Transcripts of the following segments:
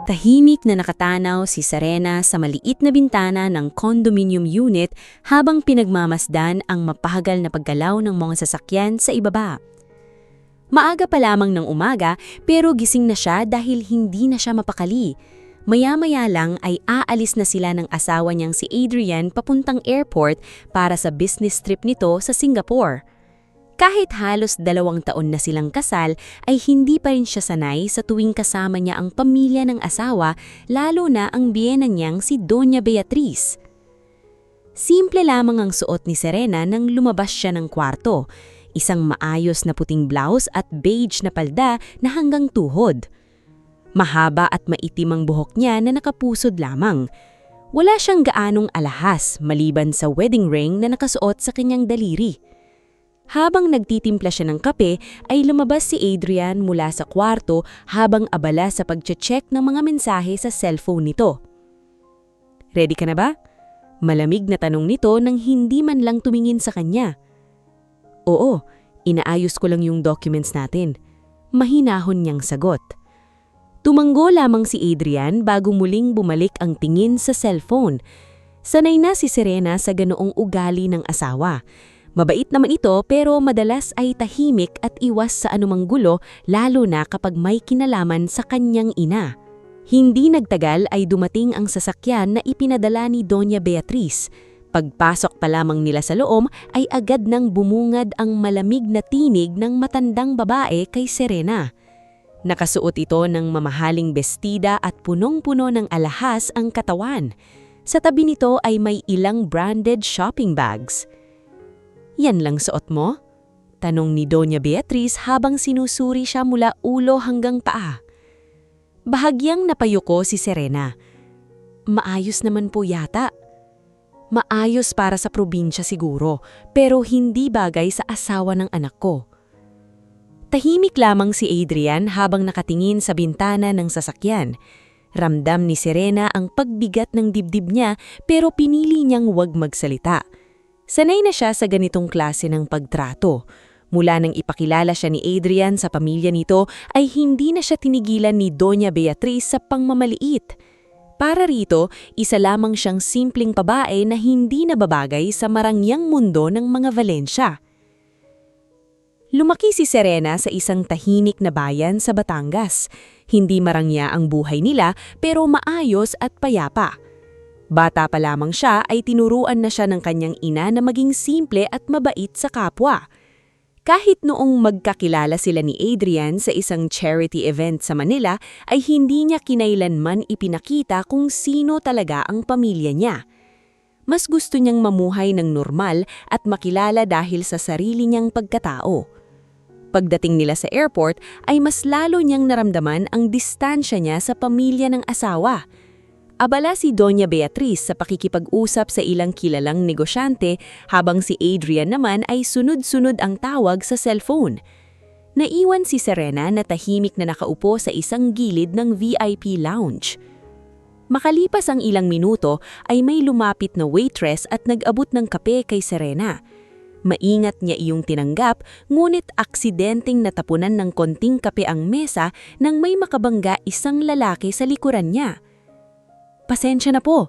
Tahimik na nakatanaw si Serena sa maliit na bintana ng condominium unit habang pinagmamasdan ang mapahagal na paggalaw ng mga sasakyan sa ibaba. Maaga pa lamang ng umaga pero gising na siya dahil hindi na siya mapakali. Maya-maya lang ay aalis na sila ng asawa niyang si Adrian papuntang airport para sa business trip nito sa Singapore. Kahit halos 2 taon na silang kasal, ay hindi pa rin siya sanay sa tuwing kasama niya ang pamilya ng asawa, lalo na ang biyena niyang si Doña Beatriz. Simple lamang ang suot ni Serena nang lumabas siya ng kwarto, isang maayos na puting blouse at beige na palda na hanggang tuhod. Mahaba at maitim ang buhok niya na nakapusod lamang. Wala siyang gaanong alahas maliban sa wedding ring na nakasuot sa kanyang daliri. Habang nagtitimpla siya ng kape, ay lumabas si Adrian mula sa kwarto habang abala sa pagche-check ng mga mensahe sa cellphone nito. "Ready ka na ba?" Malamig na tanong nito nang hindi man lang tumingin sa kanya. "Oo, inaayos ko lang yung documents natin." Mahinahon niyang sagot. Tumanggo lamang si Adrian bago muling bumalik ang tingin sa cellphone. Sanay na si Serena sa ganoong ugali ng asawa. Mabait naman ito pero madalas ay tahimik at iwas sa anumang gulo lalo na kapag may kinalaman sa kanyang ina. Hindi nagtagal ay dumating ang sasakyan na ipinadala ni Doña Beatriz. Pagpasok pa lamang nila sa loob ay agad nang bumungad ang malamig na tinig ng matandang babae kay Serena. Nakasuot ito ng mamahaling bestida at punong-puno ng alahas ang katawan. Sa tabi nito ay may ilang branded shopping bags. "Yan lang suot mo?" tanong ni Doña Beatriz habang sinusuri siya mula ulo hanggang paa. Bahagyang napayuko si Serena. "Maayos naman po yata." "Maayos para sa probinsya siguro, pero hindi bagay sa asawa ng anak ko." Tahimik lamang si Adrian habang nakatingin sa bintana ng sasakyan. Ramdam ni Serena ang pagbigat ng dibdib niya pero pinili niyang huwag magsalita. Sanay na siya sa ganitong klase ng pagtrato. Mula nang ipakilala siya ni Adrian sa pamilya nito ay hindi na siya tinigilan ni Doña Beatriz sa pangmamaliit. Para rito, isa lamang siyang simpleng babae na hindi nababagay sa marangyang mundo ng mga Valencia. Lumaki si Serena sa isang tahimik na bayan sa Batangas. Hindi marangya ang buhay nila pero maayos at payapa. Bata pa lamang siya ay tinuruan na siya ng kanyang ina na maging simple at mabait sa kapwa. Kahit noong magkakilala sila ni Adrian sa isang charity event sa Manila ay hindi niya kinailanman ipinakita kung sino talaga ang pamilya niya. Mas gusto niyang mamuhay ng normal at makilala dahil sa sarili niyang pagkatao. Pagdating nila sa airport ay mas lalo niyang naramdaman ang distansya niya sa pamilya ng asawa. Abala si Doña Beatriz sa pakikipag-usap sa ilang kilalang negosyante habang si Adrian naman ay sunod-sunod ang tawag sa cellphone. Naiwan si Serena na tahimik na nakaupo sa isang gilid ng VIP lounge. Makalipas ang ilang minuto ay may lumapit na waitress at nag-abot ng kape kay Serena. Maingat niya iyong tinanggap, ngunit aksidenteng natapunan ng konting kape ang mesa nang may makabangga isang lalaki sa likuran niya. "Pasensya na po,"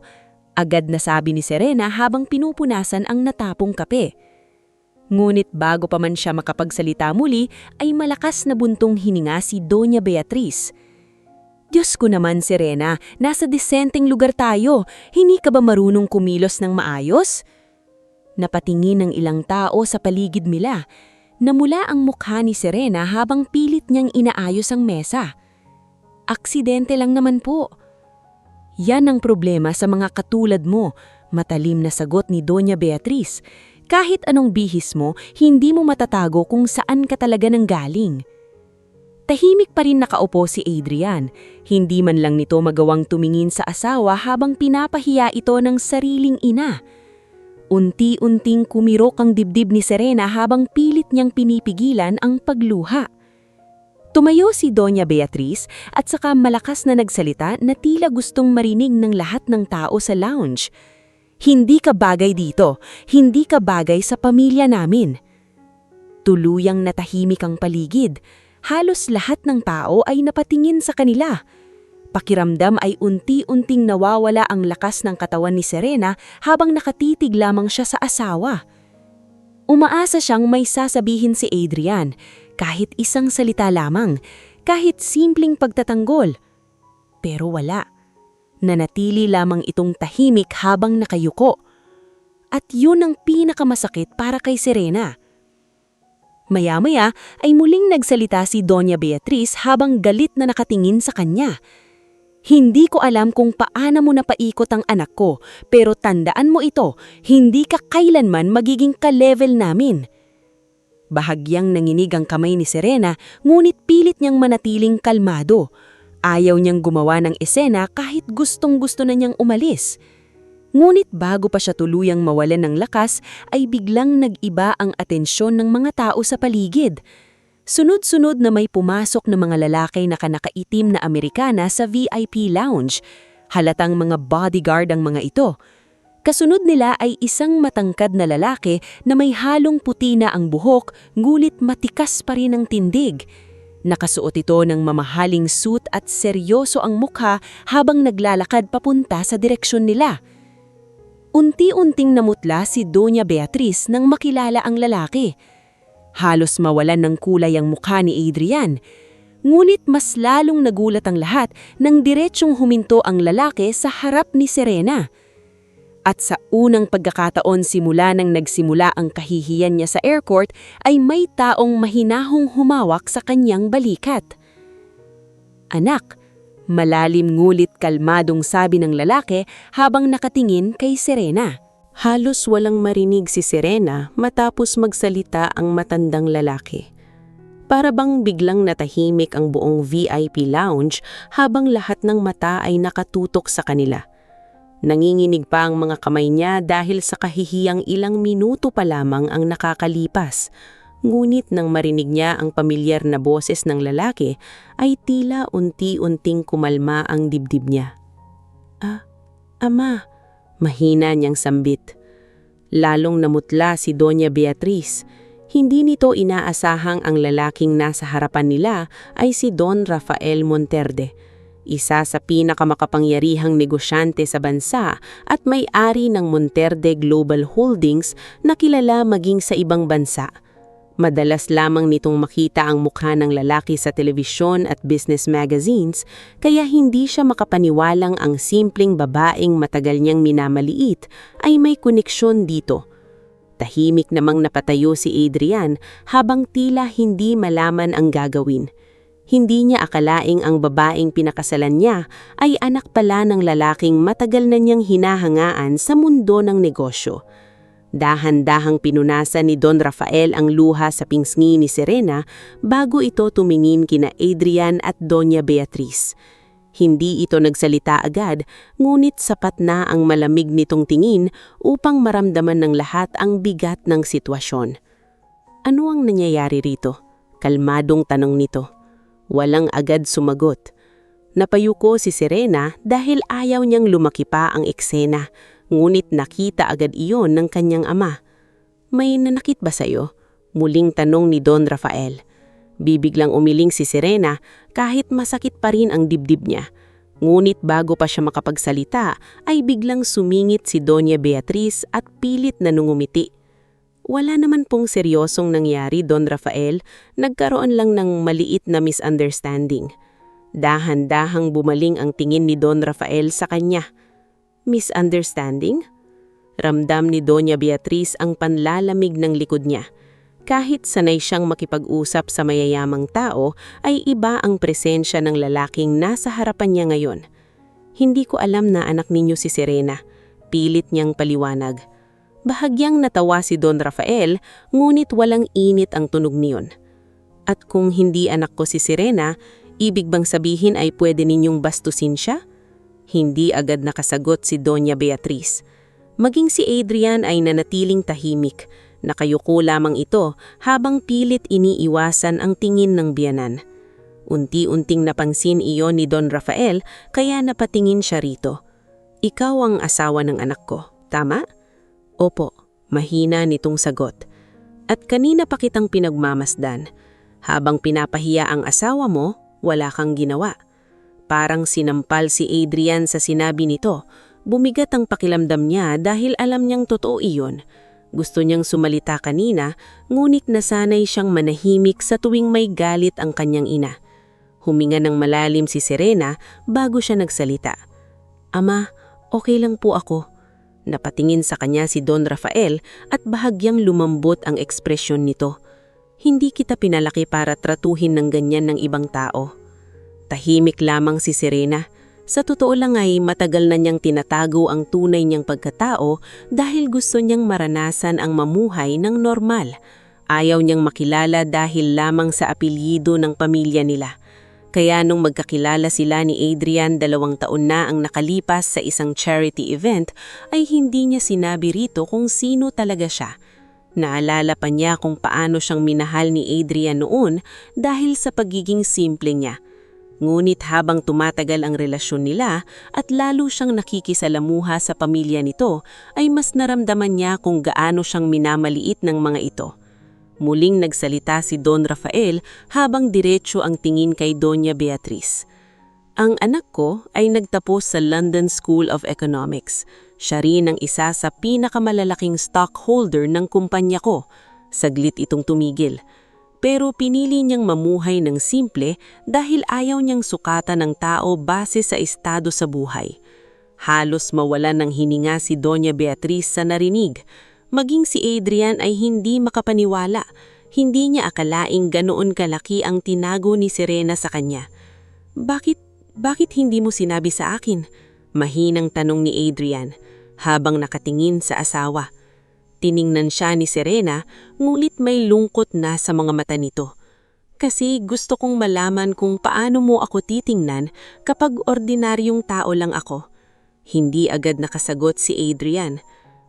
agad na sabi ni Serena habang pinupunasan ang natapong kape. Ngunit bago pa man siya makapagsalita muli, ay malakas na buntong hininga si Doña Beatriz. "Diyos ko naman, Serena, nasa disenteng lugar tayo. Hindi ka ba marunong kumilos ng maayos?" Napatingin ng ilang tao sa paligid nila. Namula ang mukha ni Serena habang pilit niyang inaayos ang mesa. "Aksidente lang naman po." "Yan ang problema sa mga katulad mo," matalim na sagot ni Doña Beatriz. "Kahit anong bihis mo, hindi mo matatago kung saan ka talaga nanggaling." Tahimik pa rin nakaupo si Adrian. Hindi man lang nito magawang tumingin sa asawa habang pinapahiya ito ng sariling ina. Unti-unting kumirok ang dibdib ni Serena habang pilit niyang pinipigilan ang pagluha. Tumayo si Doña Beatriz at saka malakas na nagsalita na tila gustong marinig ng lahat ng tao sa lounge. "Hindi ka bagay dito. Hindi ka bagay sa pamilya namin." Tuluyang natahimik ang paligid. Halos lahat ng tao ay napatingin sa kanila. pakiramdam ay unti-unting nawawala ang lakas ng katawan ni Serena habang nakatitig lamang siya sa asawa. Umaasa siyang may sasabihin si Adrian, kahit isang salita lamang, kahit simpleng pagtatanggol. Pero wala. Nanatili lamang itong tahimik habang nakayuko. At yun ang pinakamasakit para kay Serena. Maya-maya ay muling nagsalita si Doña Beatriz habang galit na nakatingin sa kanya. Hindi ko alam kung paano mo napaikot ang anak ko, pero tandaan mo ito, hindi ka kailanman magiging ka-level namin. Bahagyang nanginig ang kamay ni Serena, ngunit pilit niyang manatiling kalmado. Ayaw niyang gumawa ng esena kahit gustong-gusto na niyang umalis. Ngunit bago pa siya tuluyang mawalan ng lakas, ay biglang nag-iba ang atensyon ng mga tao sa paligid. Sunod-sunod na may pumasok na mga lalaki na kanakaitim na Amerikana sa VIP lounge. Halatang mga bodyguard ang mga ito. Kasunod nila ay isang matangkad na lalaki na may halong puti na ang buhok, ngulit matikas pa rin ang tindig. Nakasuot ito ng mamahaling suit at seryoso ang mukha habang naglalakad papunta sa direksyon nila. Unti-unting namutla si Doña Beatriz nang makilala ang lalaki. Halos mawalan ng kulay ang mukha ni Adrian. Ngunit mas lalong nagulat ang lahat nang diretsyong huminto ang lalaki sa harap ni Serena. At sa unang pagkakataon simula nang nagsimula ang kahihiyan niya sa airport ay may taong mahinahong humawak sa kanyang balikat. "Anak," malalim ngulit kalmadong sabi ng lalaki habang nakatingin kay Serena. Halos walang marinig si Serena matapos magsalita ang matandang lalaki. Para bang biglang natahimik ang buong VIP lounge habang lahat ng mata ay nakatutok sa kanila. Nanginginig pa ang mga kamay niya dahil sa kahihiyang ilang minuto pa lamang ang nakakalipas. Ngunit nang marinig niya ang pamilyar na boses ng lalaki, ay tila unti-unting kumalma ang dibdib niya. Ama," mahina niyang sambit. Lalong namutla si Doña Beatriz. Hindi nito inaasahang ang lalaking nasa harapan nila ay si Don Rafael Monterde, isa sa pinakamakapangyarihang negosyante sa bansa at may-ari ng Monterde Global Holdings na kilala maging sa ibang bansa. Madalas lamang nitong makita ang mukha ng lalaki sa telebisyon at business magazines, kaya hindi siya makapaniwalang ang simpleng babaeng matagal niyang minamaliit ay may koneksyon dito. Tahimik namang napatayo si Adrian habang tila hindi malaman ang gagawin. Hindi niya akalaing ang babaeng pinakasalan niya ay anak pala ng lalaking matagal na niyang hinahangaan sa mundo ng negosyo. Dahan-dahang pinunasan ni Don Rafael ang luha sa pingsni ni Serena bago ito tumingin kina Adrian at Doña Beatriz. Hindi ito nagsalita agad, ngunit sapat na ang malamig nitong tingin upang maramdaman ng lahat ang bigat ng sitwasyon. "Ano ang nangyayari rito?" Kalmadong tanong nito. Walang agad sumagot. Napayuko si Serena dahil ayaw niyang lumaki pa ang eksena. Ngunit nakita agad iyon ng kanyang ama. "May nanakit ba sa'yo?" muling tanong ni Don Rafael. Bibiglang umiling si Serena kahit masakit pa rin ang dibdib niya. Ngunit bago pa siya makapagsalita ay biglang sumingit si Doña Beatriz at pilit na nungumiti. "Wala naman pong seryosong nangyari, Don Rafael. Nagkaroon lang ng maliit na misunderstanding." Dahan-dahang bumaling ang tingin ni Don Rafael sa kanya. "Misunderstanding?" Ramdam ni Doña Beatriz ang panlalamig ng likod niya. Kahit sanay siyang makipag-usap sa mayayamang tao, ay iba ang presensya ng lalaking nasa harapan niya ngayon. "Hindi ko alam na anak ninyo si Serena," pilit niyang paliwanag. Bahagyang natawa si Don Rafael, ngunit walang init ang tunog niyon. "At kung hindi anak ko si Serena, ibig bang sabihin ay pwede ninyong bastusin siya?" Hindi agad nakasagot si Doña Beatriz. Maging si Adrian ay nanatiling tahimik. Nakayuko lamang ito habang pilit iniiwasan ang tingin ng biyanan. Unti-unting napansin iyon ni Don Rafael kaya napatingin siya rito. "Ikaw ang asawa ng anak ko, tama?" "Opo," mahina nitong sagot. "At kanina pa kitang pinagmamasdan. Habang pinapahiya ang asawa mo, wala kang ginawa. Parang sinampal si Adrian sa sinabi nito. Bumigat ang pakiramdam niya dahil alam niyang totoo iyon. Gusto niyang sumalita kanina, ngunit nasanay siyang manahimik sa tuwing may galit ang kanyang ina. Huminga ng malalim si Serena bago siya nagsalita. "Ama, okay lang po ako." Napatingin sa kanya si Don Rafael at bahagyang lumambot ang ekspresyon nito. "Hindi kita pinalaki para tratuhin ng ganyan ng ibang tao." Tahimik lamang si Serena. Sa totoo lang ay matagal na niyang tinatago ang tunay niyang pagkatao dahil gusto niyang maranasan ang mamuhay ng normal. Ayaw niyang makilala dahil lamang sa apelyido ng pamilya nila. Kaya nung magkakilala sila ni Adrian 2 taon na ang nakalipas sa isang charity event, ay hindi niya sinabi rito kung sino talaga siya. Naalala pa niya kung paano siyang minahal ni Adrian noon dahil sa pagiging simple niya. Ngunit habang tumatagal ang relasyon nila at lalo siyang nakikisalamuha sa pamilya nito, ay mas naramdaman niya kung gaano siyang minamaliit ng mga ito. Muling nagsalita si Don Rafael habang diretso ang tingin kay Doña Beatriz. "Ang anak ko ay nagtapos sa London School of Economics. Siya rin ang isa sa pinakamalalaking stockholder ng kumpanya ko." Saglit itong tumigil. Pero pinili niyang mamuhay ng simple dahil ayaw niyang sukatan ng tao base sa estado sa buhay. Halos mawalan ng hininga si Doña Beatriz sa narinig. Maging si Adrian ay hindi makapaniwala. Hindi niya akalaing ganoon kalaki ang tinago ni Serena sa kanya. Bakit hindi mo sinabi sa akin?" Mahinang tanong ni Adrian habang nakatingin sa asawa. Tiningnan siya ni Serena, ngunit may lungkot na sa mga mata nito. "Kasi gusto kong malaman kung paano mo ako titingnan kapag ordinaryong tao lang ako." Hindi agad nakasagot si Adrian.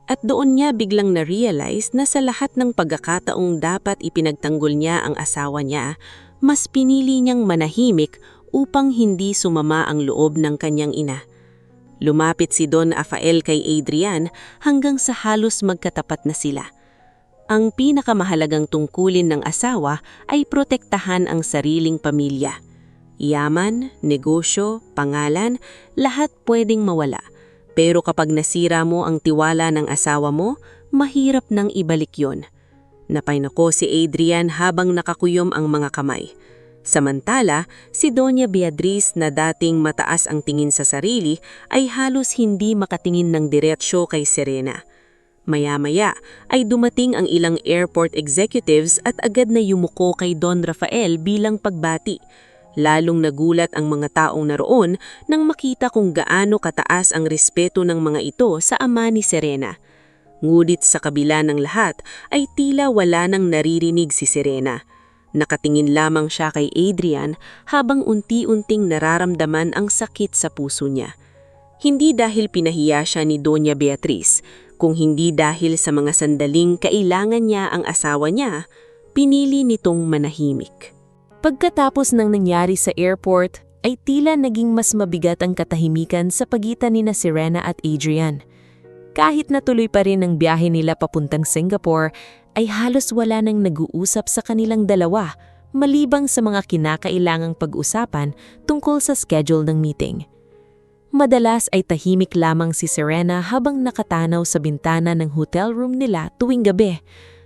At doon niya biglang na-realize na sa lahat ng pagkakataong dapat ipinagtanggol niya ang asawa niya, mas pinili niyang manahimik upang hindi sumama ang loob ng kanyang ina. Lumapit si Don Rafael kay Adrian hanggang sa halos magkatapat na sila. Ang pinakamahalagang tungkulin ng asawa ay protektahan ang sariling pamilya. Yaman, negosyo, pangalan, lahat pwedeng mawala. Pero kapag nasira mo ang tiwala ng asawa mo, mahirap nang ibalik yon. Napainako si Adrian habang nakakuyom ang mga kamay. Samantala, si Doña Beatriz na dating mataas ang tingin sa sarili ay halos hindi makatingin ng diretsyo kay Serena. Maya-maya ay dumating ang ilang airport executives at agad na yumuko kay Don Rafael bilang pagbati. Lalong nagulat ang mga taong naroon nang makita kung gaano kataas ang respeto ng mga ito sa ama ni Serena. Ngunit sa kabila ng lahat ay tila wala nang naririnig si Serena. Nakatingin lamang siya kay Adrian habang unti-unting nararamdaman ang sakit sa puso niya. Hindi dahil pinahiya siya ni Doña Beatriz, kung hindi dahil sa mga sandaling kailangan niya ang asawa niya, pinili nitong manahimik. Pagkatapos ng nangyari sa airport, ay tila naging mas mabigat ang katahimikan sa pagitan ni Serena at Adrian. Kahit natuloy pa rin ang biyahe nila papuntang Singapore, ay halos wala nang nag-uusap sa kanilang dalawa, malibang sa mga kinakailangang pag-usapan tungkol sa schedule ng meeting. Madalas ay tahimik lamang si Serena habang nakatanaw sa bintana ng hotel room nila tuwing gabi,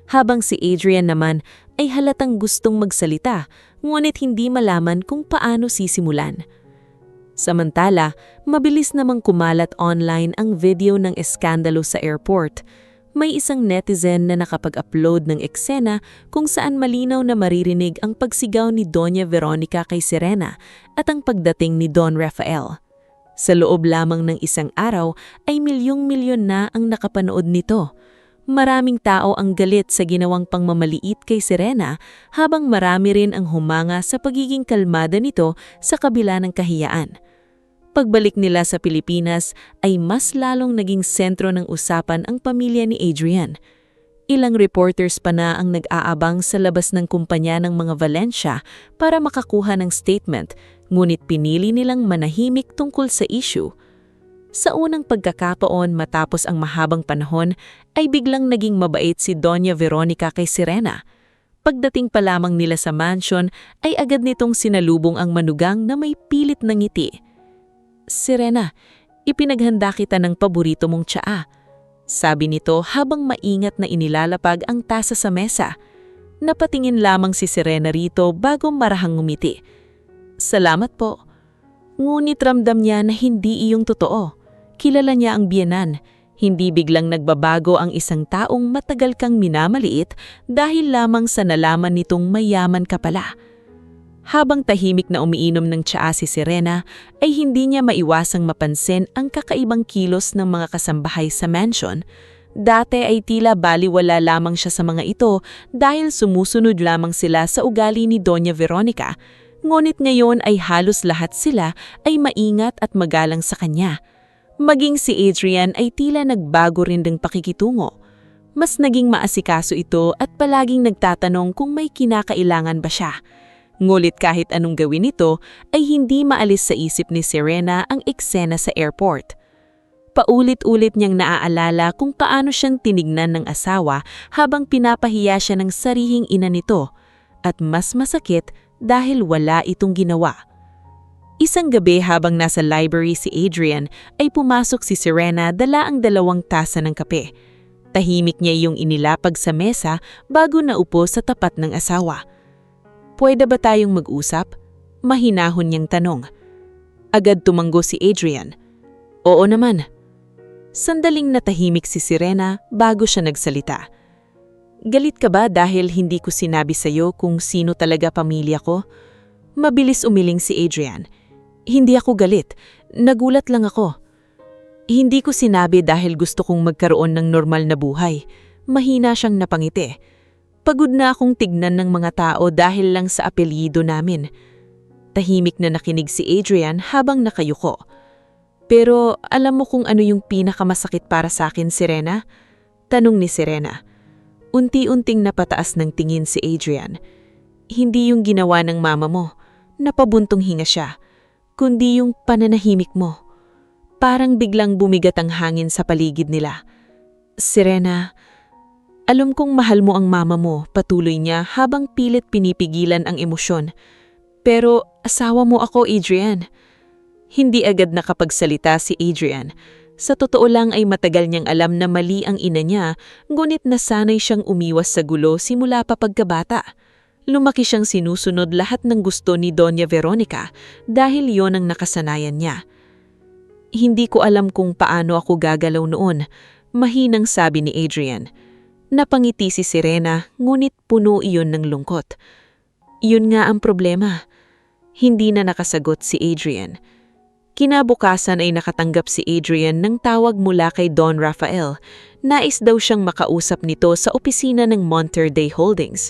habang si Adrian naman ay halatang gustong magsalita, ngunit hindi malaman kung paano sisimulan. Samantala, mabilis namang kumalat online ang video ng eskandalo sa airport. May isang netizen na nakapag-upload ng eksena kung saan malinaw na maririnig ang pagsigaw ni Doña Veronica kay Serena at ang pagdating ni Don Rafael. Sa loob lamang ng isang araw ay milyong-milyon na ang nakapanood nito. Maraming tao ang galit sa ginawang pangmamaliit kay Serena habang marami rin ang humanga sa pagiging kalmada nito sa kabila ng kahiyaan. Pagbalik nila sa Pilipinas ay mas lalong naging sentro ng usapan ang pamilya ni Adrian. Ilang reporters pa na ang nag-aabang sa labas ng kumpanya ng mga Valencia para makakuha ng statement, ngunit pinili nilang manahimik tungkol sa issue. Sa unang pagkakataon matapos ang mahabang panahon ay biglang naging mabait si Doña Veronica kay Serena. Pagdating pa lamang nila sa mansion ay agad nitong sinalubong ang manugang na may pilit na ngiti. "Serena, ipinaghanda kita ng paborito mong tsaa," sabi nito habang maingat na inilalapag ang tasa sa mesa. Napatingin lamang si Serena rito bago marahang ngumiti. "Salamat po." Ngunit ramdam niya na hindi iyong totoo. Kilala niya ang biyenan. Hindi biglang nagbabago ang isang taong matagal kang minamaliit dahil lamang sa nalaman nitong mayaman ka pala. Habang tahimik na umiinom ng tsaa si Serena, ay hindi niya maiwasang mapansin ang kakaibang kilos ng mga kasambahay sa mansion. Dati ay tila baliwala lamang siya sa mga ito dahil sumusunod lamang sila sa ugali ni Doña Veronica. Ngunit ngayon ay halos lahat sila ay maingat at magalang sa kanya. Maging si Adrian ay tila nagbago rin ng pakikitungo. Mas naging maasikaso ito at palaging nagtatanong kung may kinakailangan ba siya. Ngulit kahit anong gawin nito ay hindi maalis sa isip ni Serena ang eksena sa airport. Paulit-ulit niyang naaalala kung paano siyang tinignan ng asawa habang pinapahiya siya ng sarihing ina nito. At mas masakit dahil wala itong ginawa. Isang gabi habang nasa library si Adrian ay pumasok si Serena dala ang 2 tasa ng kape. Tahimik niya iyong inilapag sa mesa bago naupo sa tapat ng asawa. "Pwede ba tayong mag-usap?" Mahinahon niyang tanong. Agad tumanggo si Adrian. "Oo naman." Sandaling natahimik si Serena bago siya nagsalita. "Galit ka ba dahil hindi ko sinabi sa'yo kung sino talaga pamilya ko?" Mabilis umiling si Adrian. "Hindi ako galit. Nagulat lang ako." "Hindi ko sinabi dahil gusto kong magkaroon ng normal na buhay." Mahina siyang napangiti. "Pagod na akong tignan ng mga tao dahil lang sa apelyido namin." Tahimik na nakinig si Adrian habang nakayuko. "Pero alam mo kung ano yung pinakamasakit para sa akin, Serena?" Tanong ni Serena. Unti-unting napataas ng tingin si Adrian. "Hindi yung ginawa ng mama mo, napabuntong hinga siya, kundi yung pananahimik mo." Parang biglang bumigat ang hangin sa paligid nila. "Serena, alam kong mahal mo ang mama mo," patuloy niya habang pilit pinipigilan ang emosyon. "Pero asawa mo ako, Adrian." Hindi agad nakapagsalita si Adrian. Sa totoo lang ay matagal niyang alam na mali ang ina niya, ngunit nasanay siyang umiwas sa gulo simula pa pagkabata. Lumaki siyang sinusunod lahat ng gusto ni Doña Veronica dahil yon ang nakasanayan niya. "Hindi ko alam kung paano ako gagalaw noon," mahinang sabi ni Adrian. Napangiti si Serena, ngunit puno iyon ng lungkot. Yun nga ang problema. Hindi na nakasagot si Adrian. Kinabukasan ay nakatanggap si Adrian ng tawag mula kay Don Rafael. Nais daw siyang makausap nito sa opisina ng Monterrey Holdings.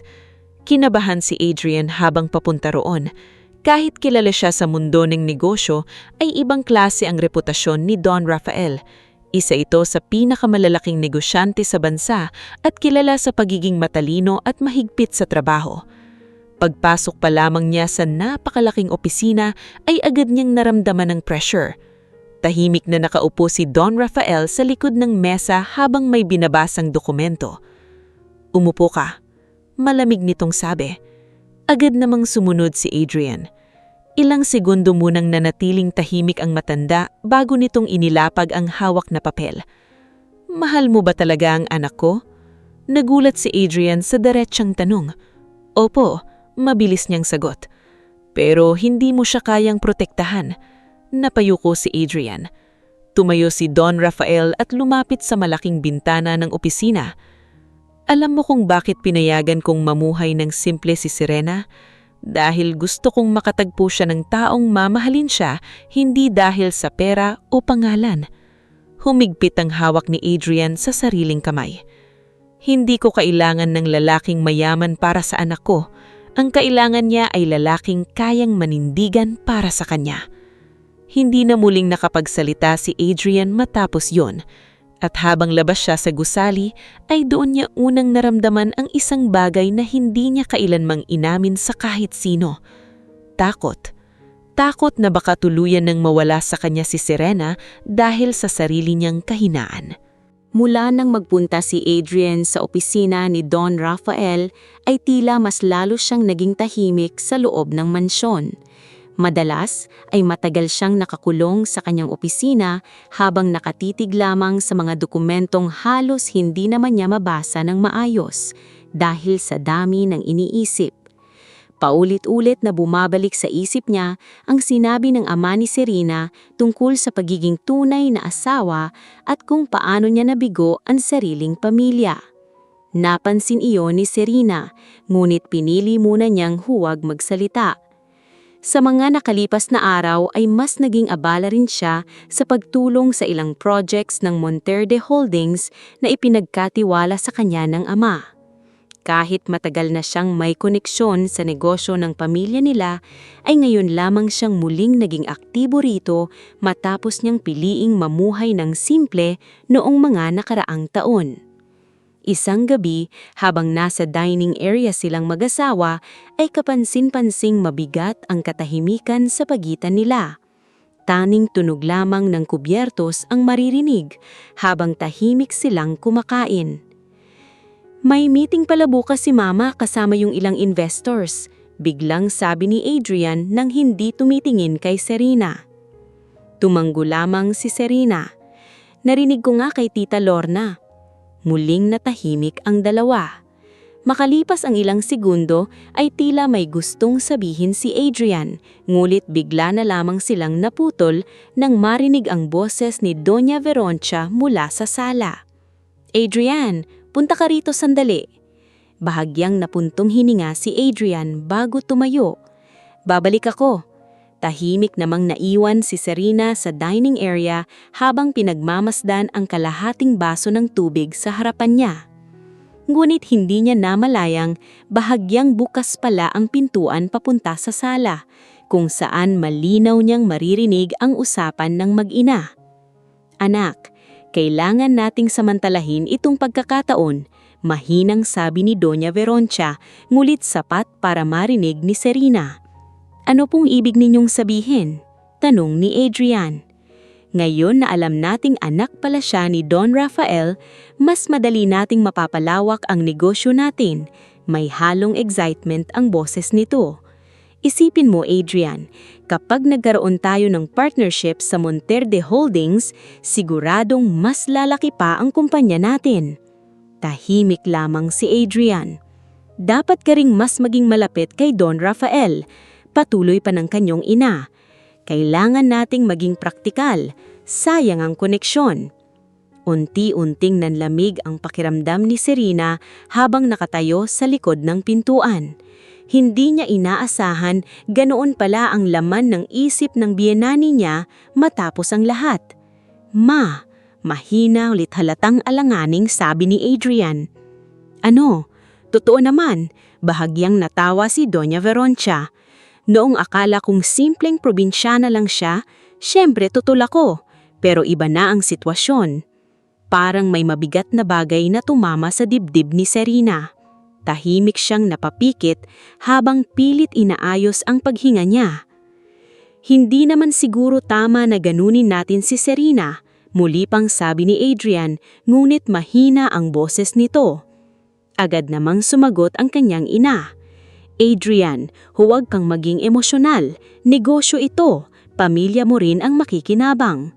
Kinabahan si Adrian habang papunta roon. Kahit kilala siya sa mundo ng negosyo, ay ibang klase ang reputasyon ni Don Rafael. Isa ito sa pinakamalalaking negosyante sa bansa at kilala sa pagiging matalino at mahigpit sa trabaho. Pagpasok pa lamang niya sa napakalaking opisina ay agad niyang naramdaman ng pressure. Tahimik na nakaupo si Don Rafael sa likod ng mesa habang may binabasang dokumento. "Umupo ka," malamig nitong sabi. Agad namang sumunod si Adrian. Ilang segundo munang nanatiling tahimik ang matanda bago nitong inilapag ang hawak na papel. "Mahal mo ba talaga ang anak ko?" Nagulat si Adrian sa diretsang tanong. "Opo," mabilis niyang sagot. "Pero hindi mo siya kayang protektahan." Napayuko si Adrian. Tumayo si Don Rafael at lumapit sa malaking bintana ng opisina. "Alam mo kung bakit pinayagan kong mamuhay ng simple si Serena? Dahil gusto kong makatagpo siya ng taong mamahalin siya, hindi dahil sa pera o pangalan." Humigpit ang hawak ni Adrian sa sariling kamay. "Hindi ko kailangan ng lalaking mayaman para sa anak ko. Ang kailangan niya ay lalaking kayang manindigan para sa kanya." Hindi na muling nakapagsalita si Adrian matapos yon. At habang labas siya sa gusali, ay doon niya unang naramdaman ang isang bagay na hindi niya kailanmang inamin sa kahit sino. Takot. Takot na baka tuluyan ng mawala sa kanya si Serena dahil sa sarili niyang kahinaan. Mula nang magpunta si Adrian sa opisina ni Don Rafael ay tila mas lalo siyang naging tahimik sa loob ng mansyon. Madalas ay matagal siyang nakakulong sa kanyang opisina habang nakatitig lamang sa mga dokumentong halos hindi naman niya mabasa ng maayos dahil sa dami ng iniisip. Paulit-ulit na bumabalik sa isip niya ang sinabi ng ama ni Serena tungkol sa pagiging tunay na asawa at kung paano niya nabigo ang sariling pamilya. Napansin iyon ni Serena, ngunit pinili muna niyang huwag magsalita. Sa mga nakalipas na araw ay mas naging abala rin siya sa pagtulong sa ilang projects ng Monterde Holdings na ipinagkatiwala sa kanya ng ama. Kahit matagal na siyang may koneksyon sa negosyo ng pamilya nila, ay ngayon lamang siyang muling naging aktibo rito matapos niyang piliing mamuhay ng simple noong mga nakaraang taon. Isang gabi, habang nasa dining area silang mag-asawa, ay kapansin-pansing mabigat ang katahimikan sa pagitan nila. Taning tunog lamang ng kubyertos ang maririnig habang tahimik silang kumakain. May meeting pala bukas si Mama kasama yung ilang investors, biglang sabi ni Adrian nang hindi tumitingin kay Serena. Tumanggo lamang si Serena. Narinig ko nga kay Tita Lorna. Muling natahimik ang dalawa. Makalipas ang ilang segundo ay tila may gustong sabihin si Adrian, ngulit bigla na lamang silang naputol nang marinig ang boses ni Doña Veroncia mula sa sala. Adrian, punta ka rito sandali. Bahagyang napuntong hininga si Adrian bago tumayo. Babalik ako. Tahimik namang naiwan si Serena sa dining area habang pinagmamasdan ang kalahating baso ng tubig sa harapan niya. Ngunit hindi niya namalayang bahagyang bukas pala ang pintuan papunta sa sala, kung saan malinaw niyang maririnig ang usapan ng mag-ina. Anak, kailangan nating samantalahin itong pagkakataon, mahinang sabi ni Doña Veroncia, ngulit sapat para marinig ni Serena. Ano pong ibig ninyong sabihin? Tanong ni Adrian. Ngayon na alam nating anak pala siya ni Don Rafael, mas madali nating mapapalawak ang negosyo natin. May halong excitement ang boses nito. Isipin mo, Adrian, kapag nagkaroon tayo ng partnership sa Monterde Holdings, siguradong mas lalaki pa ang kumpanya natin. Tahimik lamang si Adrian. Dapat ka ring mas maging malapit kay Don Rafael. Patuloy pa ng kanyang ina. Kailangan nating maging praktikal. Sayang ang koneksyon. Unti-unting nanlamig ang pakiramdam ni Serena habang nakatayo sa likod ng pintuan. Hindi niya inaasahan ganoon pala ang laman ng isip ng biyenani niya matapos ang lahat. Ma, mahina ulit halatang alanganing sabi ni Adrian. Ano? Totoo naman, bahagyang natawa si Doña Veroncia. Noong akala kong simpleng probinsyana lang siya, syempre tutol ako, pero iba na ang sitwasyon. Parang may mabigat na bagay na tumama sa dibdib ni Serena. Tahimik siyang napapikit habang pilit inaayos ang paghinga niya. Hindi naman siguro tama na ganunin natin si Serena, muli pang sabi ni Adrian, ngunit mahina ang boses nito. Agad namang sumagot ang kanyang ina. Adrian, huwag kang maging emosyonal. Negosyo ito. Pamilya mo rin ang makikinabang.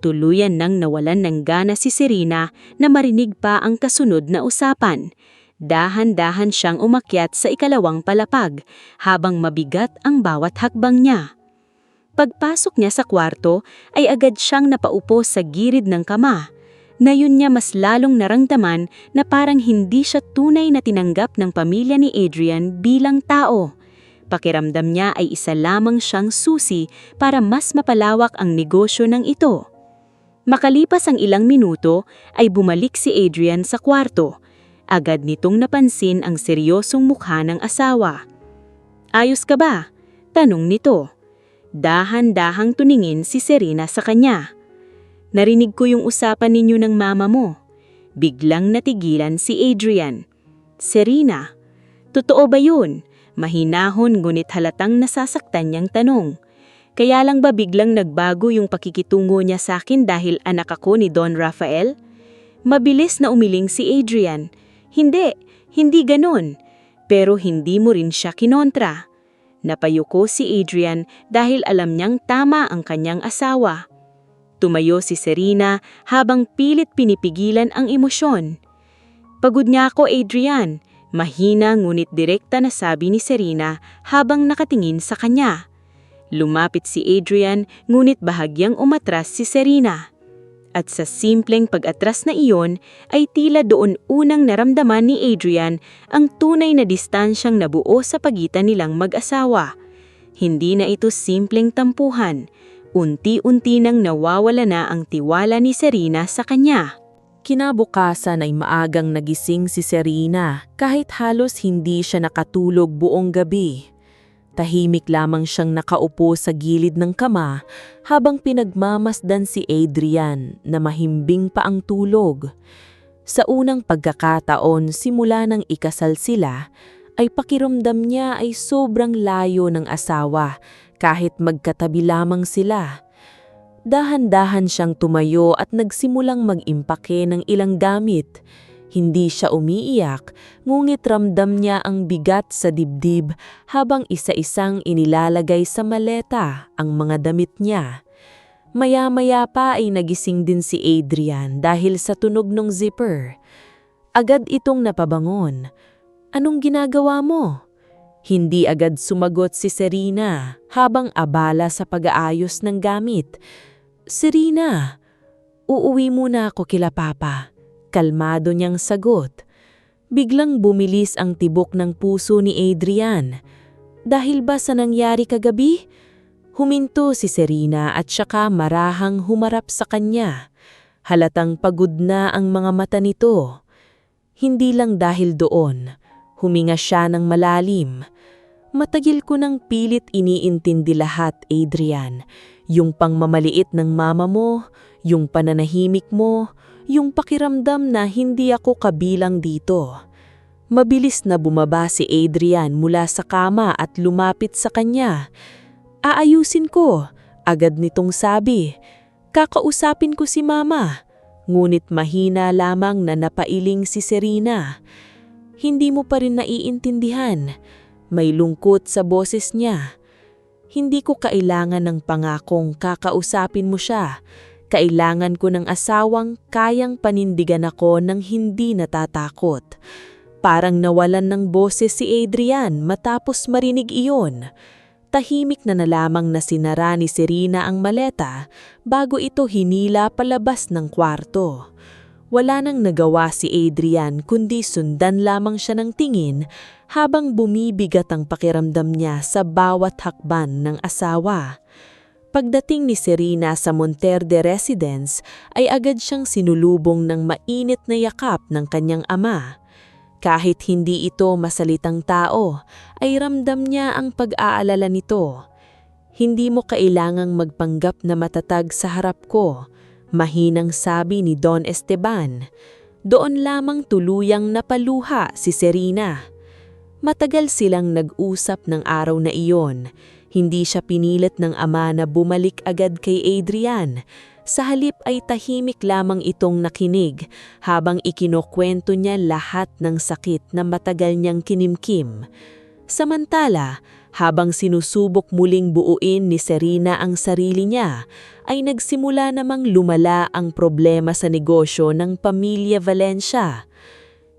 Tuluyan nang nawalan ng gana si Serena na marinig pa ang kasunod na usapan. Dahan-dahan siyang umakyat sa ikalawang palapag habang mabigat ang bawat hakbang niya. Pagpasok niya sa kwarto ay agad siyang napaupo sa gilid ng kama. Ngayon niya mas lalong naramdaman na parang hindi siya tunay na tinanggap ng pamilya ni Adrian bilang tao. Pakiramdam niya ay isa lamang siyang susi para mas mapalawak ang negosyo ng ito. Makalipas ang ilang minuto ay bumalik si Adrian sa kwarto. Agad nitong napansin ang seryosong mukha ng asawa. Ayos ka ba? Tanong nito. Dahan-dahang tuningin si Serena sa kanya. Narinig ko yung usapan ninyo ng mama mo. Biglang natigilan si Adrian. Serena, totoo ba yun? Mahinahon ngunit halatang nasasaktan niyang tanong. Kaya lang ba biglang nagbago yung pakikitungo niya sa akin dahil anak ako ni Don Rafael? Mabilis na umiling si Adrian. Hindi ganun. Pero hindi mo rin siya kinontra. Napayuko si Adrian dahil alam niyang tama ang kanyang asawa. Tumayo si Serena habang pilit pinipigilan ang emosyon. Pagod niya ako, Adrian. Mahina ngunit direkta na sabi ni Serena habang nakatingin sa kanya. Lumapit si Adrian ngunit bahagyang umatras si Serena. At sa simpleng pag-atras na iyon ay tila doon unang naramdaman ni Adrian ang tunay na distansyang nabuo sa pagitan nilang mag-asawa. Hindi na ito simpleng tampuhan. Unti-unti nang nawawala na ang tiwala ni Serena sa kanya. Kinabukasan ay maagang nagising si Serena kahit halos hindi siya nakatulog buong gabi. Tahimik lamang siyang nakaupo sa gilid ng kama habang pinagmamasdan si Adrian na mahimbing pa ang tulog. Sa unang pagkakataon simula nang ikasal sila, ay pakiramdam niya ay sobrang layo ng asawa kahit magkatabi lamang sila. Dahan-dahan siyang tumayo at nagsimulang mag-impake ng ilang gamit. Hindi siya umiiyak, ngunit ramdam niya ang bigat sa dibdib habang isa-isang inilalagay sa maleta ang mga damit niya. Maya-maya pa ay nagising din si Adrian dahil sa tunog ng zipper. Agad itong napabangon. "Anong ginagawa mo?" Hindi agad sumagot si Serena habang abala sa pag-aayos ng gamit. "Serena, uuwi muna ako kila Papa." Kalmado niyang sagot. Biglang bumilis ang tibok ng puso ni Adrian. Dahil ba sa nangyari kagabi? Huminto si Serena at saka marahang humarap sa kanya. Halatang pagod na ang mga mata nito. Hindi lang dahil doon, huminga siya ng malalim. "Matagal ko nang pilit iniintindi lahat, Adrian. Yung pangmamaliit ng mama mo, yung pananahimik mo, yung pakiramdam na hindi ako kabilang dito." Mabilis na bumaba si Adrian mula sa kama at lumapit sa kanya. "Aayusin ko," agad nitong sabi. "Kakausapin ko si Mama." Ngunit mahina lamang na napailing si Serena. "Hindi mo pa rin naiintindihan." May lungkot sa boses niya. "Hindi ko kailangan ng pangakong kakausapin mo siya. Kailangan ko ng asawang kayang panindigan ako ng hindi natatakot." Parang nawalan ng boses si Adrian matapos marinig iyon. Tahimik na lamang na sinara ni Serena ang maleta bago ito hinila palabas ng kwarto. Wala nang nagawa si Adrian kundi sundan lamang siya ng tingin habang bumibigat ang pakiramdam niya sa bawat hakban ng asawa. Pagdating ni Serena sa Monterde Residence ay agad siyang sinulubong ng mainit na yakap ng kanyang ama. Kahit hindi ito masalitang tao, ay ramdam niya ang pag-aalala nito. "Hindi mo kailangang magpanggap na matatag sa harap ko," mahinang sabi ni Don Esteban. Doon lamang tuluyang napaluha si Serena. Matagal silang nag-usap ng araw na iyon. Hindi siya pinilit ng ama na bumalik agad kay Adrian. Sa halip ay tahimik lamang itong nakinig habang ikinukwento niya lahat ng sakit na matagal niyang kinimkim. Samantala, habang sinusubok muling buuin ni Serena ang sarili niya, ay nagsimula namang lumala ang problema sa negosyo ng pamilya Valencia.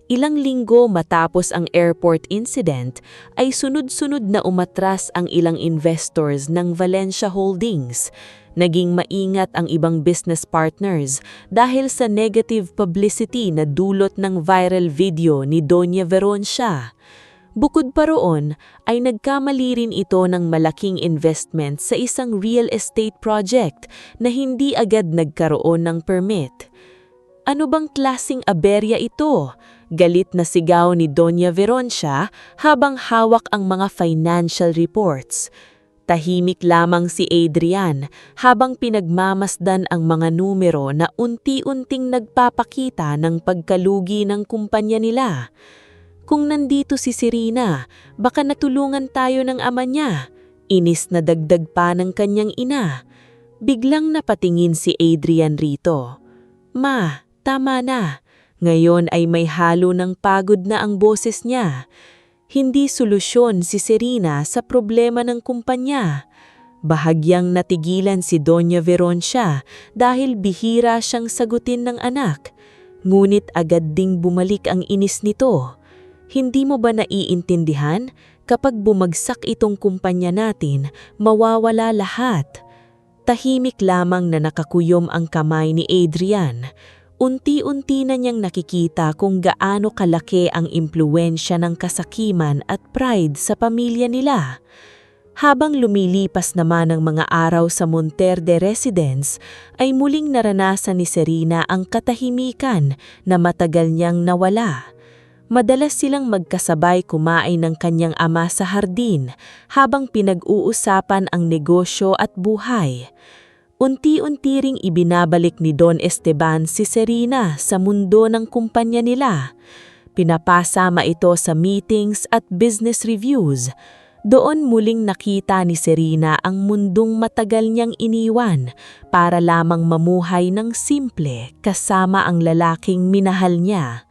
Ilang linggo matapos ang airport incident ay sunod-sunod na umatras ang ilang investors ng Valencia Holdings. Naging maingat ang ibang business partners dahil sa negative publicity na dulot ng viral video ni Doña Veroncia. Bukod pa roon ay nagkamali rin ito ng malaking investment sa isang real estate project na hindi agad nagkaroon ng permit. "Ano bang klasing aberya ito?" Galit na sigaw ni Doña Veroncia habang hawak ang mga financial reports. Tahimik lamang si Adrian habang pinagmamasdan ang mga numero na unti-unting nagpapakita ng pagkalugi ng kumpanya nila. "Kung nandito si Serena, baka natulungan tayo ng ama niya." Inis na dagdag pa ng kanyang ina. Biglang napatingin si Adrian rito. "Ma, Tama na. Ngayon ay may halo ng pagod na ang boses niya. Hindi solusyon si Serena sa problema ng kumpanya. Bahagyang natigilan si Doña Veroncia dahil bihira siyang sagutin ng anak. Ngunit agad ding bumalik ang inis nito. Hindi mo ba naiintindihan? Kapag bumagsak itong kumpanya natin, mawawala lahat. Tahimik lamang na nakakuyom ang kamay ni Adrian. Unti-unti na niyang nakikita kung gaano kalaki ang impluwensya ng kasakiman at pride sa pamilya nila. Habang lumilipas naman ang mga araw sa Monterde residence, ay muling naranasan ni Serena ang katahimikan na matagal niyang nawala. Madalas silang magkasabay kumain ng kanyang ama sa hardin habang pinag-uusapan ang negosyo at buhay. Unti-unti ring ibinabalik ni Don Esteban si Serena sa mundo ng kumpanya nila. Pinapasama ito sa meetings at business reviews. Doon muling nakita ni Serena ang mundong matagal niyang iniwan para lamang mamuhay ng simple kasama ang lalaking minahal niya.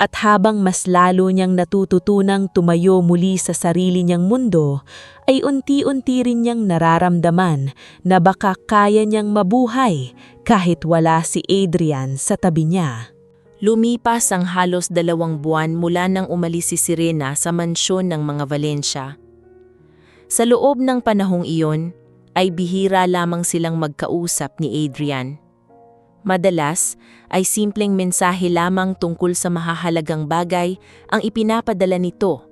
At habang mas lalo niyang natututunang tumayo muli sa sarili niyang mundo, ay unti-unti rin niyang nararamdaman na baka kaya niyang mabuhay kahit wala si Adrian sa tabi niya. Lumipas ang halos 2 buwan mula nang umalis si Serena sa mansyon ng mga Valencia. Sa loob ng panahong iyon, ay bihira lamang silang magkausap ni Adrian. Madalas ay simpleng mensahe lamang tungkol sa mahahalagang bagay ang ipinapadala nito,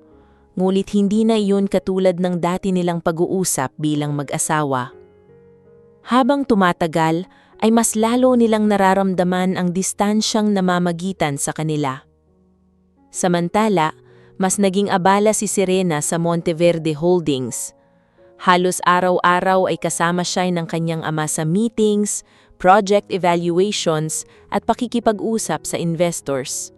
ngunit hindi na iyon katulad ng dati nilang pag-uusap bilang mag-asawa. Habang tumatagal, ay mas lalo nilang nararamdaman ang distansyang namamagitan sa kanila. Samantala, mas naging abala si Serena sa Monteverde Holdings. Halos araw-araw ay kasama siya ng kanyang ama sa meetings, project evaluations at pakikipag-usap sa investors.